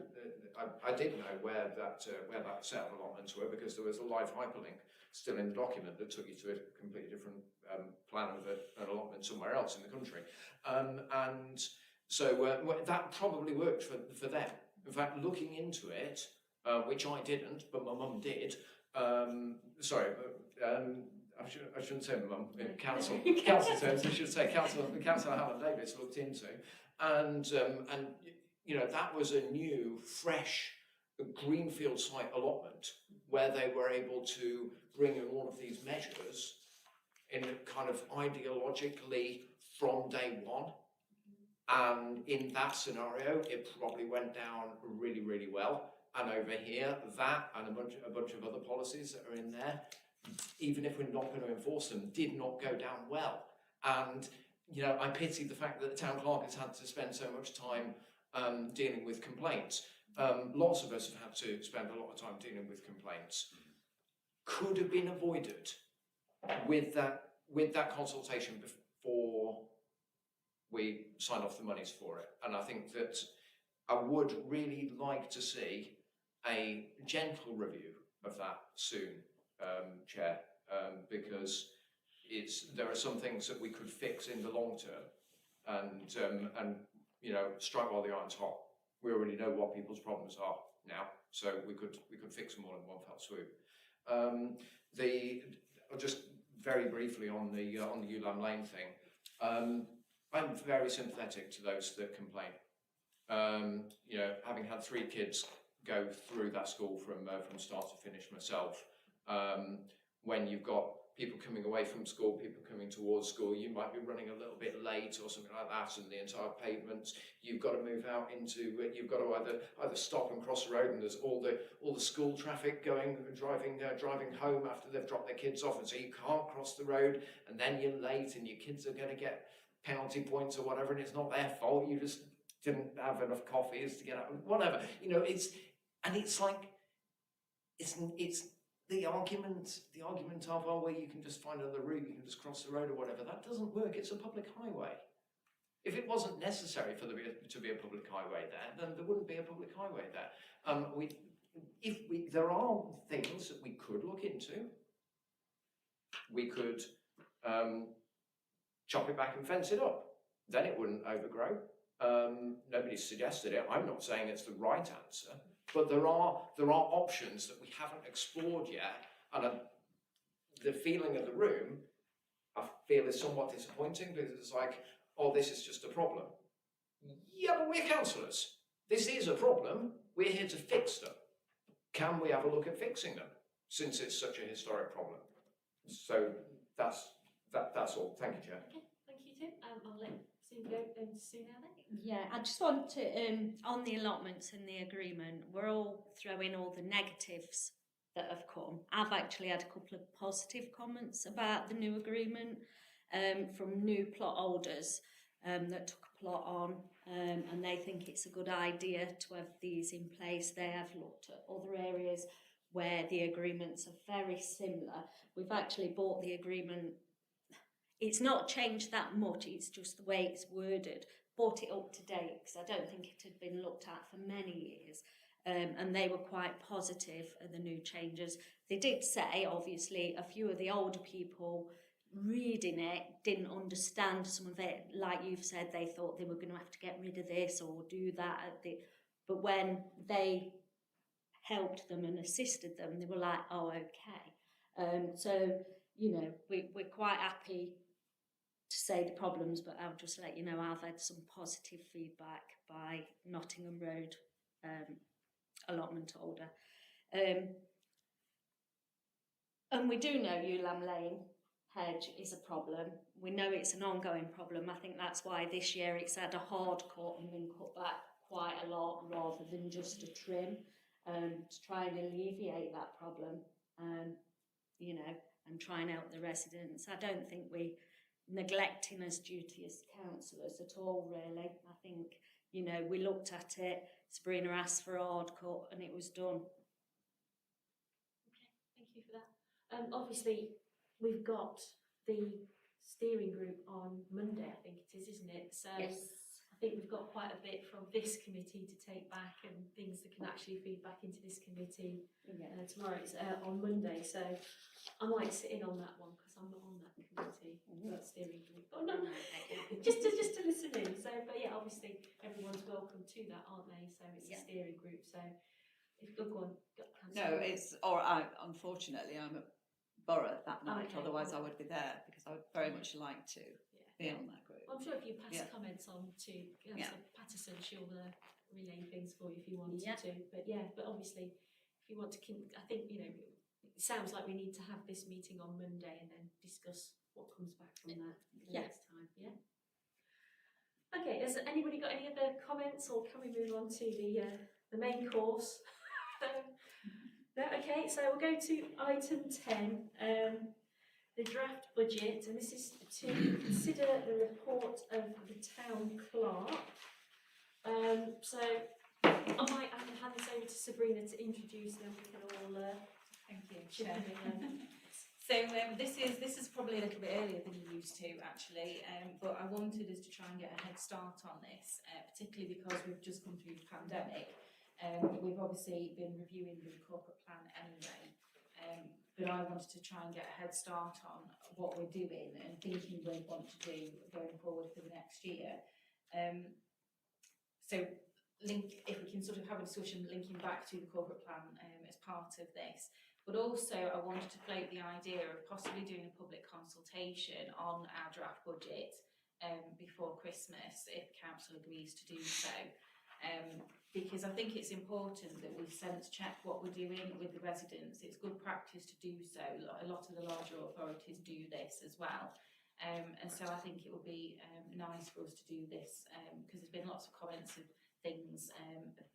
I did know where that set of allotments were, because there was a live hyperlink still in the document that took you to a completely different plan of an allotment somewhere else in the country, and so that probably worked for them. In fact, looking into it, which I didn't, but my mum did. I shouldn't say my mum. Council terms. I should say council Helen Davis looked into, and you know, that was a new, fresh greenfield site allotment where they were able to bring in all of these measures in kind of ideologically from day one. And in that scenario, it probably went down really, really well. And over here, that and a bunch of other policies that are in there, even if we're not going to enforce them, did not go down well. And you know, I pity the fact that the town clerk has had to spend so much time dealing with complaints. Lots of us have had to spend a lot of time dealing with complaints. Could have been avoided with that consultation before we sign off the monies for it. And I think that I would really like to see a gentle review of that soon, Chair, because there are some things that we could fix in the long term, and you know, strike while the iron's hot. We already know what people's problems are now, so we could fix them all in one fell swoop. Just very briefly on the Ulam Lane thing. I'm very sympathetic to those that complain. You know, having had 3 kids go through that school from start to finish myself, when you've got people coming away from school, people coming towards school, you might be running a little bit late or something like that, and the entire pavements, you've got to move out into, you've got to either stop and cross the road, and there's all the school traffic driving home after they've dropped their kids off, and so you can't cross the road, and then you're late, and your kids are going to get penalty points or whatever, and it's not their fault, you just didn't have enough coffees to get out, whatever, you know, it's the argument of, oh, well, you can just find another route, you can just cross the road or whatever, that doesn't work. It's a public highway. If it wasn't necessary for there to be a public highway there, then there wouldn't be a public highway there. There are things that we could look into. We could chop it back and fence it up. Then it wouldn't overgrow. Nobody's suggested it. I'm not saying it's the right answer. But there are options that we haven't explored yet, and the feeling of the room, I feel, is somewhat disappointing, because it's like, oh, this is just a problem. Yeah, but we're councillors. This is a problem. We're here to fix them. Can we have a look at fixing them, since it's such a historic problem? So that's all. Thank you, Chair. Okay, thank you, Tim. I'll let Sue go and Sue now then. Yeah, I just want to, on the allotments and the agreement, we're all throwing all the negatives that have come. I've actually had a couple of positive comments about the new agreement from new plot holders that took a plot on, and they think it's a good idea to have these in place. They have looked at other areas where the agreements are very similar. We've actually bought the agreement. It's not changed that much, it's just the way it's worded. Brought it up to date, because I don't think it had been looked at for many years, and they were quite positive of the new changes. They did say, obviously, a few of the older people reading it didn't understand some of it. Like you've said, they thought they were going to have to get rid of this or do that. But when they helped them and assisted them, they were like, oh, okay. So, you know, we're quite happy to say the problems, but I'll just let you know I've had some positive feedback by Nottingham Road allotment holder. And we do know Ulam Lane hedge is a problem. We know it's an ongoing problem. I think that's why this year it's had a hard cut and been cut back quite a lot rather than just a trim, to try and alleviate that problem, you know, and try and help the residents. I don't think we neglecting as duty as councillors at all, really. I think, you know, we looked at it, Sabrina asked for a hard cut and it was done. Okay, thank you for that. Obviously, we've got the steering group on Monday, I think it is, isn't it? So Yes. I think we've got quite a bit from this committee to take back and things that can actually feed back into this committee tomorrow. It's on Monday, so I might sit in on that one because I'm not on that committee, that steering group. Oh no, just to listen in. So, but yeah, obviously everyone's welcome to that, aren't they? So it's a steering group. So if good one, No, unfortunately I'm at Borough that night, Okay, otherwise I yeah. would be there because I would very much like to be on that group. Well, I'm sure if you pass Yeah. comments on to Yeah. Patterson, she'll relay things for you if you wanted Yeah. to. But yeah, but obviously, if you want to, I think, you know, it sounds like we need to have this meeting on Monday and then discuss what comes back from that the next time. Yeah. Okay. Has anybody got any other comments, or can we move on to the main course? No. Okay. So we'll go to item 10. The draft budget, and this is to consider the report of the town clerk. So I might hand this over to Sabrina to introduce, then we can all Thank you, chip Chair. in. So this is probably a little bit earlier than you used to actually, but I wanted us to try and get a head start on this, particularly because we've just come through the pandemic. We've obviously been reviewing the corporate plan anyway, but I wanted to try and get a head start on what we're doing and thinking we want to do going forward for the next year. So if we can sort of have a discussion linking back to the corporate plan as part of this. But also I wanted to float the idea of possibly doing a public consultation on our draft budget before Christmas, if council agrees to do so. Because I think it's important that we sense check what we're doing with the residents. It's good practice to do so. A lot of the larger authorities do this as well. And so I think it would be nice for us to do this because there's been lots of comments of things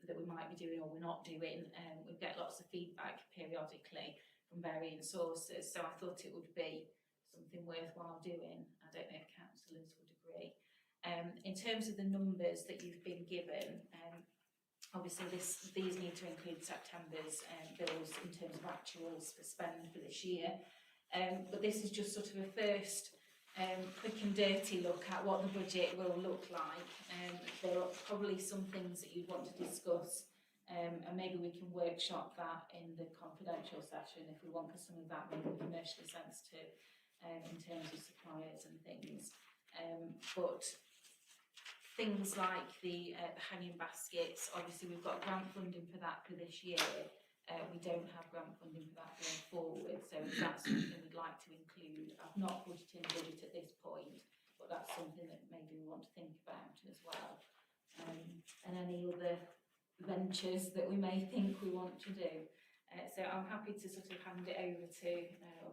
that we might be doing or we're not doing. We get lots of feedback periodically from varying sources. So I thought it would be something worthwhile doing. I don't know if councillors would agree. In terms of the numbers that you've been given, obviously these need to include September's bills in terms of actuals for spend for this year. But this is just sort of a first quick and dirty look at what the budget will look like. There are probably some things that you'd want to discuss, and maybe we can workshop that in the confidential session if we want, because some of that may be commercially sensitive in terms of suppliers and things. But things like the hanging baskets, obviously we've got grant funding for that for this year. We don't have grant funding for that going forward, so that's something we'd like to include. I've not put it in the budget at this point, but that's something that maybe we want to think about as well. And any other ventures that we may think we want to do. So I'm happy to sort of hand it over to,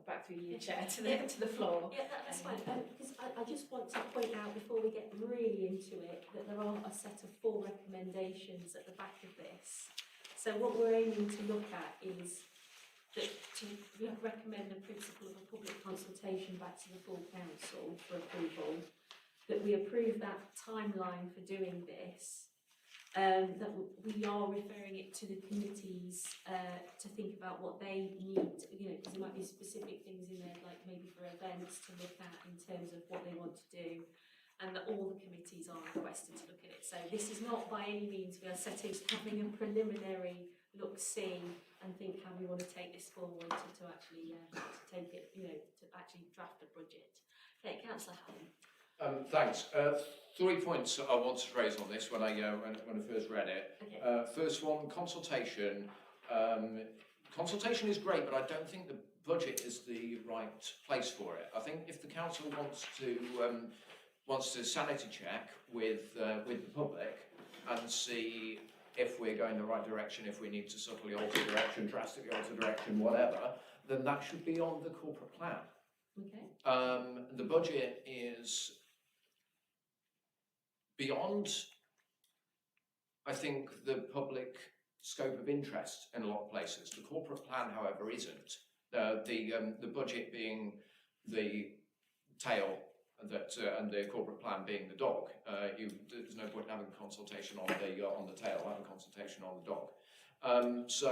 back through you, Chair, to the floor. Yeah, that's fine. Because I just want to point out before we get really into it that there are a set of 4 recommendations at the back of this. So what we're aiming to look at is that we recommend the principle of a public consultation back to the full council for approval, that we approve that timeline for doing this, that we are referring it to the committees to think about what they need, you know, because there might be specific things in there, like maybe for events to look at in terms of what they want to do, and that all the committees are requested to look at it. So this is not by any means we are setting having a preliminary look-see and think how we want to take this forward to actually to take it, you know, to actually draft a budget. Okay, Councillor Hallam. Thanks. 3 points I want to raise on this when I first read it. Okay. First one, consultation. Consultation is great, but I don't think the budget is the right place for it. I think if the council wants to sanity check with the public and see if we're going the right direction, if we need to subtly alter direction, drastically alter direction, whatever, then that should be on the corporate plan. Okay. The budget is beyond, I think, the public scope of interest in a lot of places. The corporate plan, however, isn't. The budget being the tail that and the corporate plan being the dog. There's no point in having a consultation on the tail. Have a consultation on the dog. So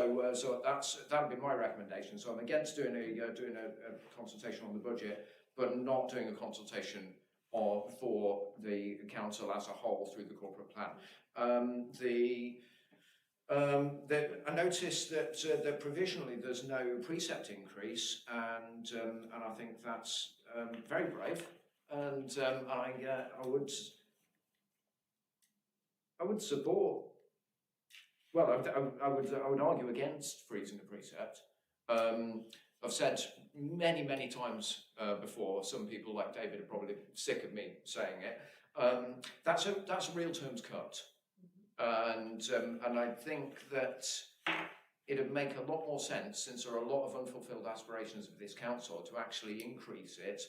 that would be my recommendation. So I'm against doing a consultation on the budget, but not doing a consultation for the council as a whole through the corporate plan. I noticed that provisionally there's no precept increase, and I think that's very brave. And I would support. Well, I would argue against freezing the precept. I've said many times before. Some people like David are probably sick of me saying it. That's a real terms cut. And I think that it'd make a lot more sense, since there are a lot of unfulfilled aspirations of this council, to actually increase it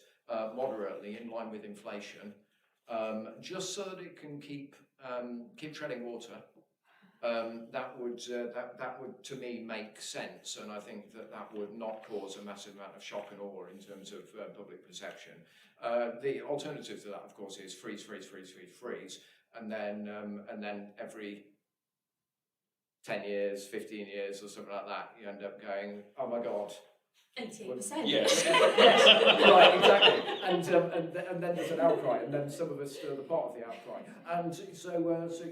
moderately in line with inflation, just so that it can keep treading water. That would to me make sense, and I think that would not cause a massive amount of shock and awe in terms of public perception. The alternative to that, of course, is freeze, and then every 10 years, 15 years or something like that, you end up going, oh my God. 88%. Yes. Yes, right, exactly. And then there's an outcry, and then some of us stir the pot of the outcry. And so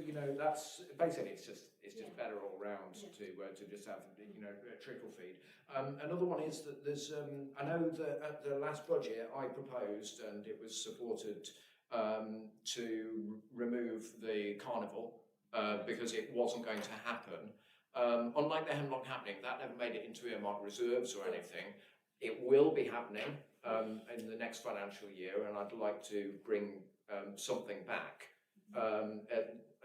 you know, that's basically it's just better all round to just have, you know, a trickle feed. Another one is that there's I know that at the last budget I proposed, and it was supported, to remove the carnival because it wasn't going to happen. Unlike the Hemlock happening, that never made it into earmarked reserves or anything. It will be happening in the next financial year, and I'd like to bring something back. I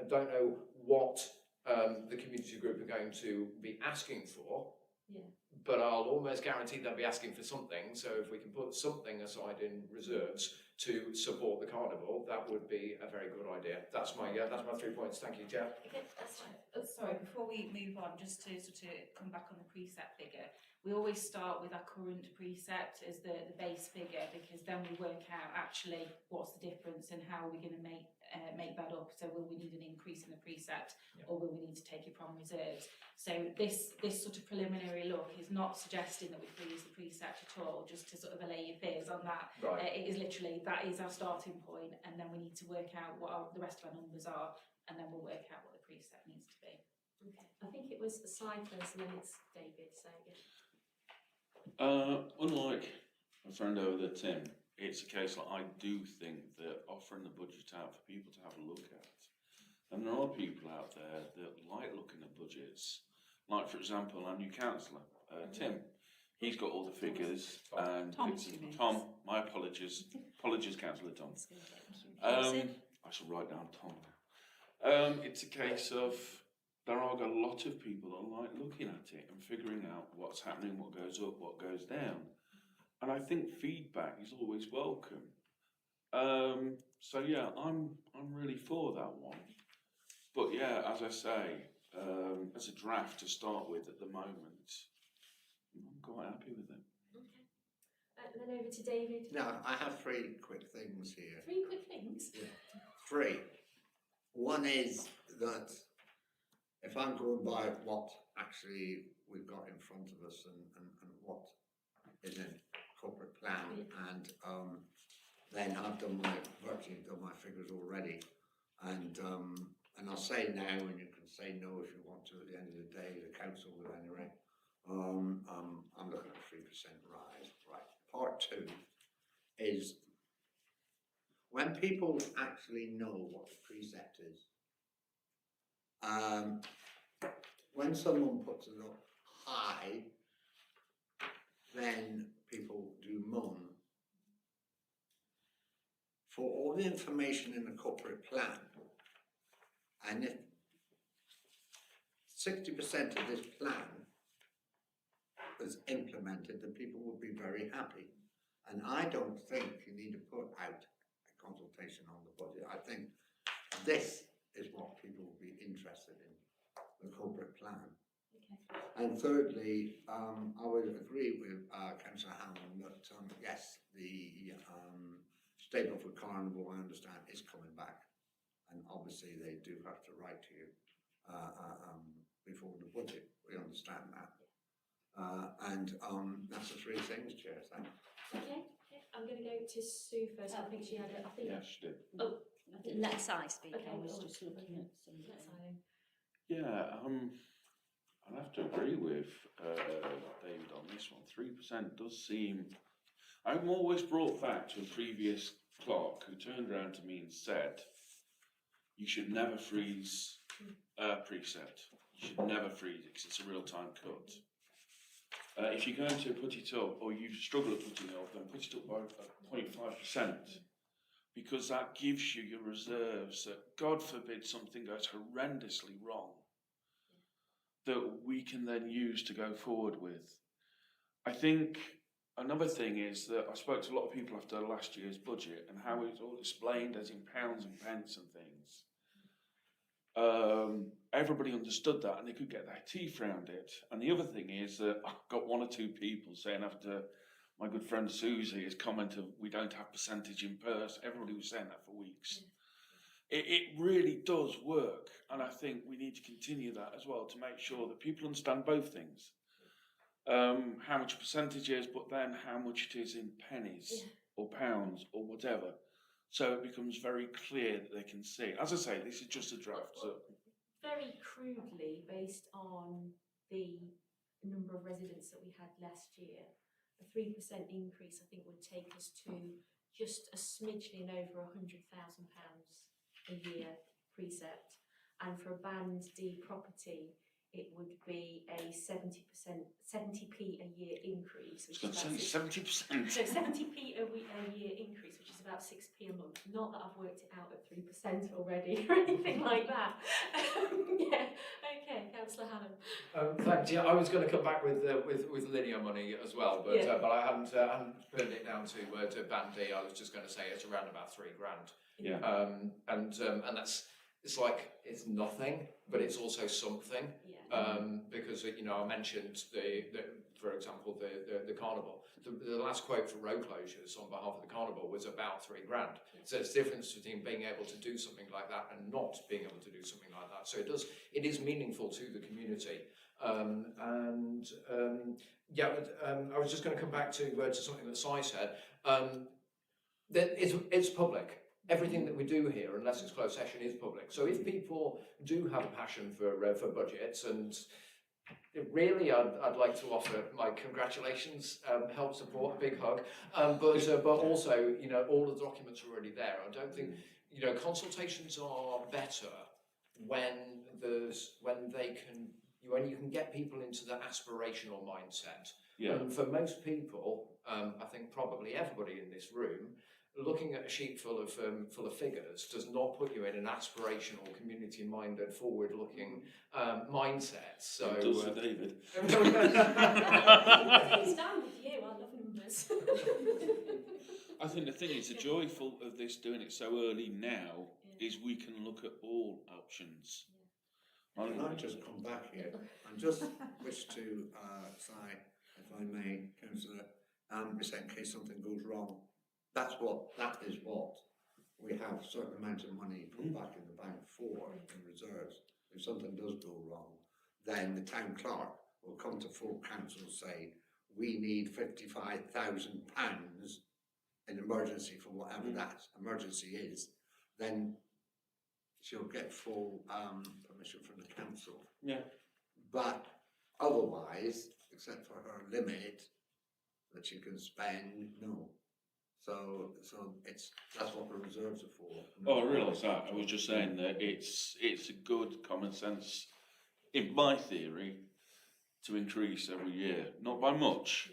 don't know what the community group are going to be asking for, but I'll almost guarantee they'll be asking for something. So if we can put something aside in reserves to support the carnival, that would be a very good idea. That's my 3 points. Thank you, Chair. Okay, that's fine. Sorry, before we move on, just to sort of come back on the precept figure, we always start with our current precept as the base figure, because then we work out actually what's the difference and how are we going to make that up. So will we need an increase in the precept, or will we need to take it from reserves? So this sort of preliminary look is not suggesting that we freeze the precept at all, just to sort of allay your fears on that. Right. It is literally, that is our starting point, and then we need to work out what the rest of our numbers are, and then we'll work out what the precept needs to be. Okay, I think it was a side first and then it's David, so yeah. Unlike my friend over there, Tim, it's a case that I do think that offering the budget out for people to have a look at, and there are people out there that like looking at budgets, like for example our new councillor, Tim. He's got all the figures, and Thomas, you mean? Tom, my apologies, Councillor Tom. I shall write down Tom. It's a case of there are a lot of people that like looking at it and figuring out what's happening, what goes up, what goes down, and I think feedback is always welcome. So yeah, I'm really for that one. But yeah, as I say, as a draft to start with at the moment, I'm quite happy with it. Okay. Then over to David. Now, I have 3 quick things here. 3 quick things. 3. One is that if I'm going by what actually we've got in front of us and what is in corporate plan, and then I've virtually done my figures already, and I'll say now, and you can say no if you want to at the end of the day, the council will anyway. I'm looking at a 3% rise. Right. Part 2 is when people actually know what the precept is. When someone puts it up high, then people do moan. For all the information in the corporate plan, and if 60% of this plan was implemented, then people would be very happy. And I don't think you need to put out a consultation on the budget. I think this is what people will be interested in, the corporate plan. Okay. And thirdly, I would agree with Councillor Hammond that yes, the Stapleford Carnival, I understand, is coming back, and obviously they do have to write to you before the budget. We understand that, and that's the 3 things, Chair. Thanks. Okay. I'm going to go to Sue first. I think she had a, I think, Yeah, she did. Let I speak, Okay, I was go on. just looking at some. that's Eileen. Yeah, I'd have to agree with David on this one. 3% does seem. I'm always brought back to a previous clerk who turned around to me and said, "You should never freeze a precept. You should never freeze it because it's a real-time cut. If you're going to put it up, or you struggle at putting it up, then put it up by 0.5%, because that gives you your reserves that, God forbid, something goes horrendously wrong, that we can then use to go forward with." I think another thing is that I spoke to a lot of people after last year's budget and how it's all explained as in pounds and pence and things. Everybody understood that and they could get their teeth around it. And the other thing is that I've got one or two people saying, after my good friend Susie has commented, we don't have percentage in purse. Everybody was saying that for weeks. It really does work, and I think we need to continue that as well to make sure that people understand both things. How much percentage is, but then how much it is in pennies or pounds or whatever. So it becomes very clear that they can see. As I say, this is just a draft. So. Very crudely, based on the number of residents that we had last year, a 3% increase I think would take us to just a smidgeling over £100,000 a year precept, and for a Band D property it would be a 70p a year increase, which is about 70%. so 70p a year increase, which is about 6p a month. Not that I've worked it out at 3% already or anything like that. Yeah, okay, Councillor Hallam. Thanks. Yeah, I was going to come back with linear money as well, but but I hadn't put it down to Band D. I was just going to say it's around about £3,000. Yeah. And that's, it's like, it's nothing, but it's also something. Because I mentioned for example the carnival. The last quote for road closures on behalf of the carnival was about £3,000. So there's a difference between being able to do something like that and not being able to do something like that. So it is meaningful to the community. I was just going to come back to something that Si said. That it's public. Everything that we do here, unless it's closed session, is public. So if people do have a passion for budgets, and really, I'd like to offer my congratulations, help, support, big hug. But also, all the documents are already there. I don't think consultations are better when you can get people into the aspirational mindset. Yeah. And for most people, I think probably everybody in this room, looking at a sheet full of figures does not put you in an aspirational, community-minded, forward-looking mindset. So it does for David. It's down with you. I love numbers. I think the thing is, the joyful of this doing it so early now is we can look at all options. Can I just come back here and just wish to say, if I may, Councillor, in case something goes wrong. That is what we have a certain amount of money put back in the bank for in reserves. If something does go wrong, then the town clerk will come to full council and say, we need £55,000 in emergency for whatever that emergency is. Then she'll get full permission from the council. Yeah. But otherwise, except for her limit that she can spend, no. So that's what the reserves are for. Oh, I realise that. I was just saying that it's a good common sense, in my theory, to increase every year. Not by much.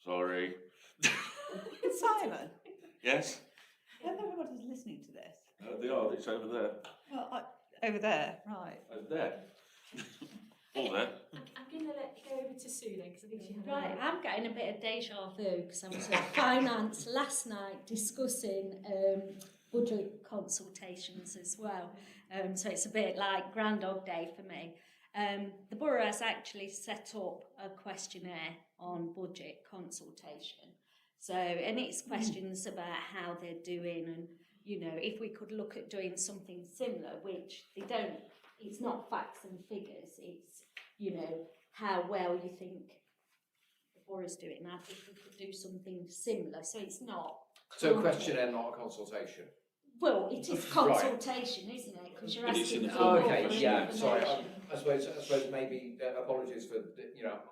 Sorry. Simon, Yes? I hope everybody's listening to this. They are. It's over there. Well, over there, right. Over there. All there. I'm going to go over to Sue then, because I think she had Right, I'm getting a bit of deja vu because I was at finance last night discussing budget consultations as well. So it's a bit like Groundhog Day for me. The borough has actually set up a questionnaire on budget consultation. So, and it's questions about how they're doing, and if we could look at doing something similar, which they don't. It's not facts and figures. It's how well you think the borough's doing, I think we could do something similar, so it's not. So questionnaire, not a consultation. Well, it is Right. consultation, isn't it? Because you're But it's asking in for a- Oh, more okay, yeah, sorry. information. I suppose maybe apologies for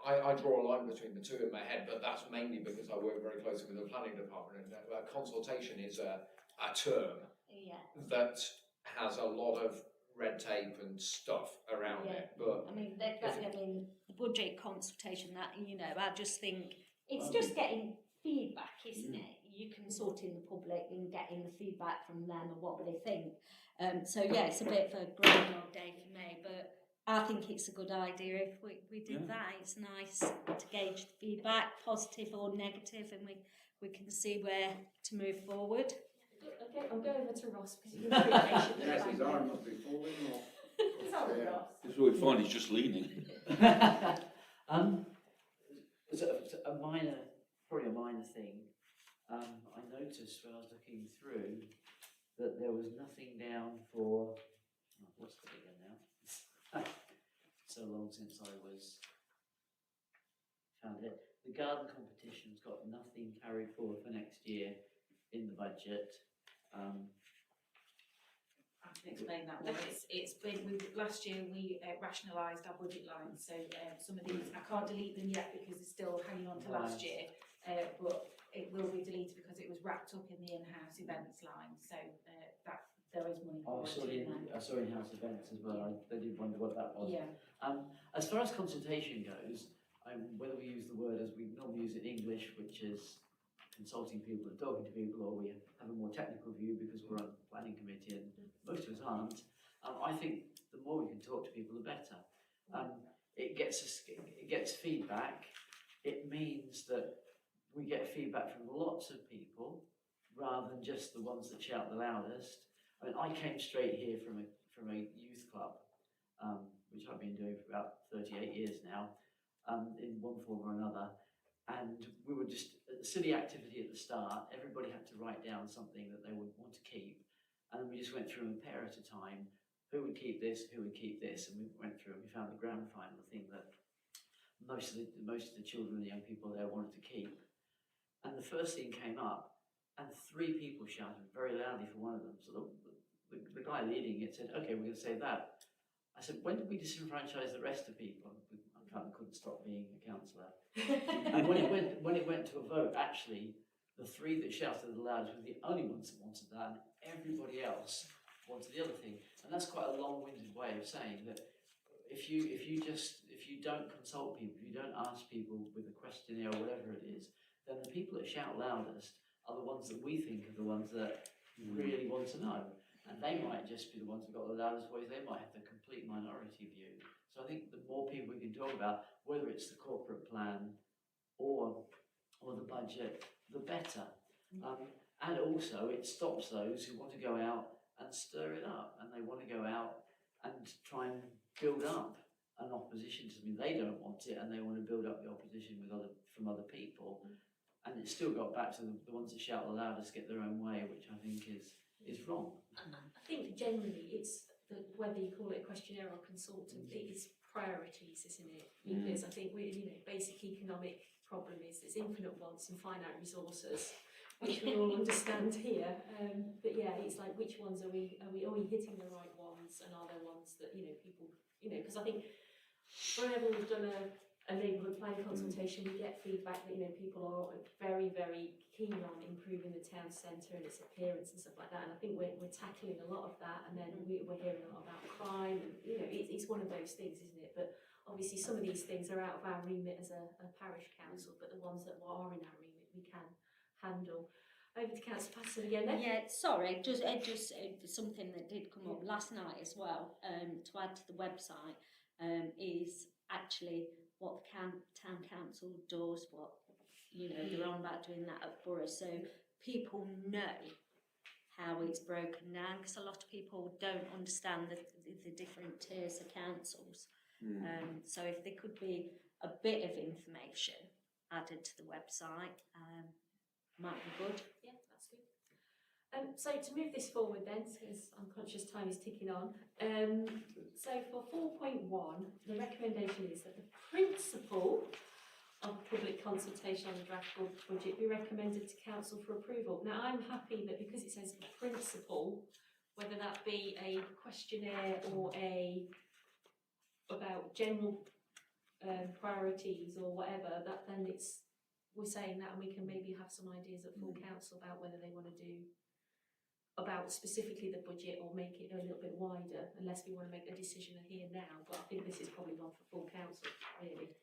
I draw a line between the two in my head, but that's mainly because I work very closely with the planning department, and consultation is a term Yeah. that has a lot of red tape and stuff around Yeah. it. But I mean, the budget consultation, that, I just think it's just getting feedback, isn't it? You consult in the public and getting the feedback from them and what they think. So yeah, it's a bit of a groundhog day for me, but I think it's a good idea if we did that. It's nice to gauge the feedback, positive or negative, and we can see where to move forward. Okay, I'll go over to Ross because you're very patient. Yes, his arm must be falling off. Sorry, Yeah. Ross. This is what we find, he's just leaning. Probably a minor thing. I noticed when I was looking through that there was nothing down for, what's the figure now? So long since I found it. The garden competition's got nothing carried forward for next year in the budget. I can explain that one. It's been, last year we rationalised our budget lines, so some of these, I can't delete them yet because it's still hanging on to last year, but it will be deleted because it was wrapped up in the in-house events line, so that there is money for it now. I saw in-house events as well. I did wonder what that was. Yeah. As far as consultation goes, whether we use the word as we normally use it in English, which is consulting people and talking to people, or we have a more technical view because we're on the planning committee and most of us aren't, I think the more we can talk to people, the better. It gets feedback. It means that we get feedback from lots of people rather than just the ones that shout the loudest. I mean, I came straight here from a youth club, which I've been doing for about 38 years now, in one form or another. And we were just a silly activity at the start. Everybody had to write down something that they would want to keep. And we just went through and pair at a time, who would keep this, who would keep this. And we went through and we found the grand final thing that most of the children and the young people there wanted to keep. And the first thing came up, and 3 people shouted very loudly for one of them. So the guy leading it said, okay, we're going to say that. I said, when did we disenfranchise the rest of people? I kind of couldn't stop being a councillor. And when it went to a vote, actually, the 3 that shouted the loudest were the only ones that wanted that, and everybody else wanted the other thing. And that's quite a long-winded way of saying that if you don't consult people, if you don't ask people with a questionnaire or whatever it is, then the people that shout loudest are the ones that we think are the ones that really want to know. And they might just be the ones who've got the loudest voice, they might have the complete minority view. So I think the more people we can talk about, whether it's the corporate plan or the budget, the better. And also it stops those who want to go out and stir it up, and they want to go out and try and build up an opposition to something. They don't want it, and they want to build up the opposition from other people. And it's still got back to the ones that shout the loudest get their own way, which I think is wrong. I think generally it's whether you call it a questionnaire or consultant, it is priorities, isn't it? Because I think basic economic problem is there's infinite wants and finite resources, which we all understand here. But yeah, it's like which ones are we hitting the right ones, and are there ones that people because I think whenever we've done a neighbourhood plan consultation, we get feedback that people are very, very keen on improving the town centre and its appearance and stuff like that. And I think we're tackling a lot of that, and then we're hearing a lot about crime, and it's one of those things, isn't it? But obviously some of these things are out of our remit as a parish council, but the ones that are in our remit we can handle. Over to Councillor Patterson again then. Yeah, sorry, just something that did come up last night as well, to add to the website, is actually what the town council does, what they're on about doing that at borough, so people know how it's broken down, because a lot of people don't understand the different tiers of councils. So if there could be a bit of information added to the website, might be good. Yeah, that's good. So to move this forward then, because I'm conscious time is ticking on, so for 4.1, the recommendation is that the principle of public consultation on the draft budget be recommended to council for approval. Now, I'm happy that because it says principle, whether that be a questionnaire or about general priorities or whatever, that then we're saying that, and we can maybe have some ideas at full council about whether they want to do about specifically the budget or make it a little bit wider, unless we want to make a decision here now. But I think this is probably one for full council, really.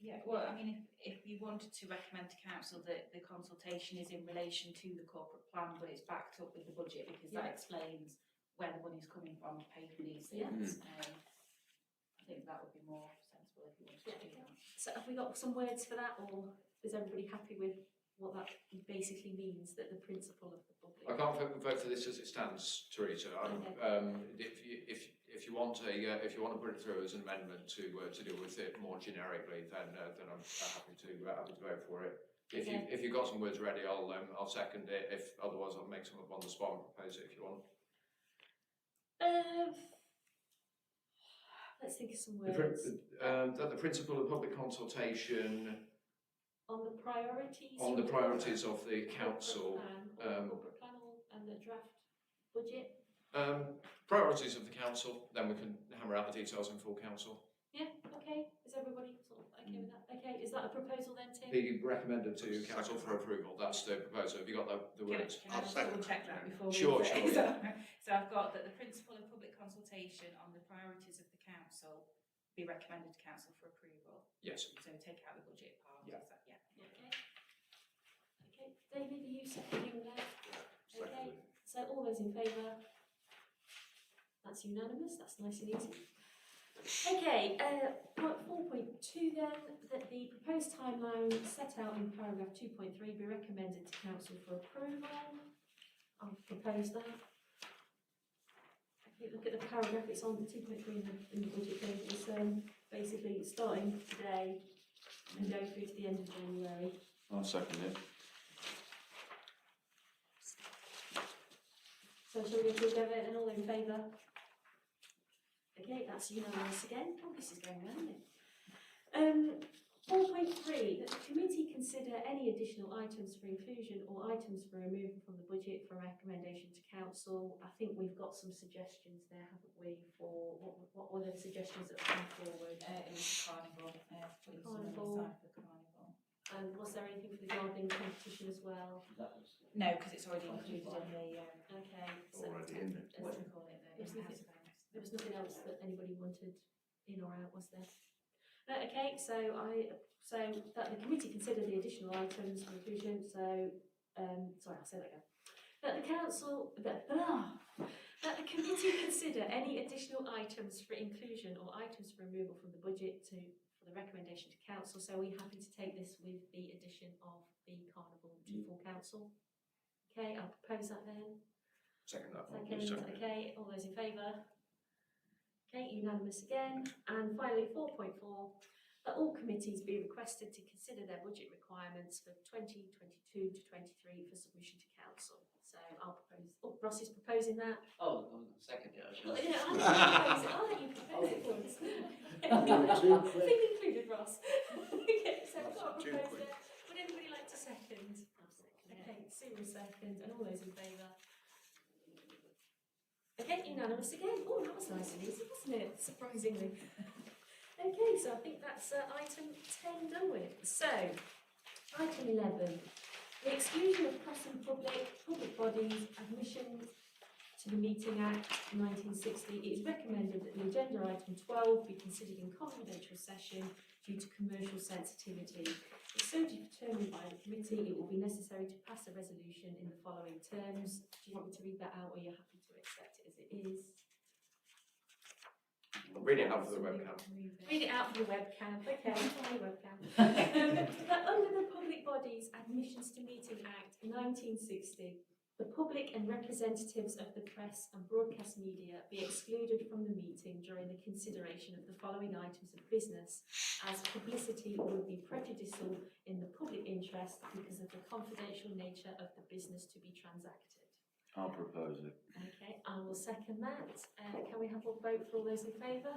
Yeah, well, I mean, if you wanted to recommend to council that the consultation is in relation to the corporate plan, but it's backed up with the budget, because that explains where the money's coming from to pay for these things. I think that would be more sensible if you wanted to do that. So have we got some words for that, or is everybody happy with what that basically means, that the principle of the public? I can't vote for this as it stands, Teresa. If you want to put it through as an amendment to deal with it more generically, then I'm happy to vote for it. If you've got some words ready, I'll second it. If otherwise, I'll make some up on the spot and propose it if you want. Let's think of some words. That the principle of public consultation On the priorities? on the priorities of the council. Corporate plan and the draft budget? Priorities of the council, then we can hammer out the details in full council. Yeah, okay. Is everybody sort of okay with that? Okay, is that a proposal then, Tim? Be recommended to council for approval. That's the proposal. Have you got the words? Can I just double check that before Sure, we sure, So I've got that the principle of public consultation on the priorities of the council be recommended to council for approval. Yes. So take out the budget part. Yeah. Is that, yeah. Okay. Okay, David, are you seconding that? Okay, Seconded. so all those in favour? That's unanimous, that's nice and easy. Okay, point 4.2 then, that the proposed timeline set out in paragraph 2.3 be recommended to council for approval. I'll propose that. Okay, look at the paragraph, it's on 2.3 in the budget page. It's basically starting today and going through to the end of January. I'll second it. So shall we go through it and all in favour? Okay, that's unanimous again. Oh, this is going well, isn't it? 4.3, that the committee consider any additional items for inclusion or items for removal from the budget for recommendation to council. I think we've got some suggestions there, haven't we, for what were the suggestions that come forward? It was the carnival. Putting some money Carnival. aside for the carnival. And was there anything for the gardening competition as well? That was No, because it's already included in the Okay, so Already in it. what do we call it? The Yes, in-house nothing- events. there was nothing else that anybody wanted in or out, was there? No, okay, so that the committee consider the additional items for inclusion. So, sorry, I'll say that again. That the committee consider any additional items for inclusion or items for removal from the budget for the recommendation to council. So, are we happy to take this with the addition of the carnival to full council? Okay, I'll propose that then. Second that one. Second, okay, all those in favour? Okay, unanimous again. And finally, 4.4, that all committees be requested to consider their budget requirements for 2022 to 23 for submission to council. So I'll propose, Ross is proposing that. oh, second, yeah. Well, yeah, I'll let you propose it for us. Too quick. Thing included, Ross. Okay, so I've got a Too proposer. quick. Would anybody like to second? Okay, Sue will second, and all those in favour? Okay, unanimous again. Oh, that was nice and easy, wasn't it? Surprisingly. Okay, so I think that's item 10 done with. So, item 11. The exclusion of press and public bodies, admission to the Meeting Act 1960. It is recommended that the agenda item 12 be considered in confidential session due to commercial sensitivity. If so determined by the committee, it will be necessary to pass a resolution in the following terms. Do you want me to read that out, or are you happy to accept it as it is? Read it out for the webcam. Read it out for the webcam. Okay, hi webcam. That under the Public Bodies Admissions to Meeting Act 1960, the public and representatives of the press and broadcast media be excluded from the meeting during the consideration of the following items of business, as publicity would be prejudicial in the public interest because of the confidential nature of the business to be transacted. I'll propose it. Okay, I will second that. Can we have a vote for all those in favour?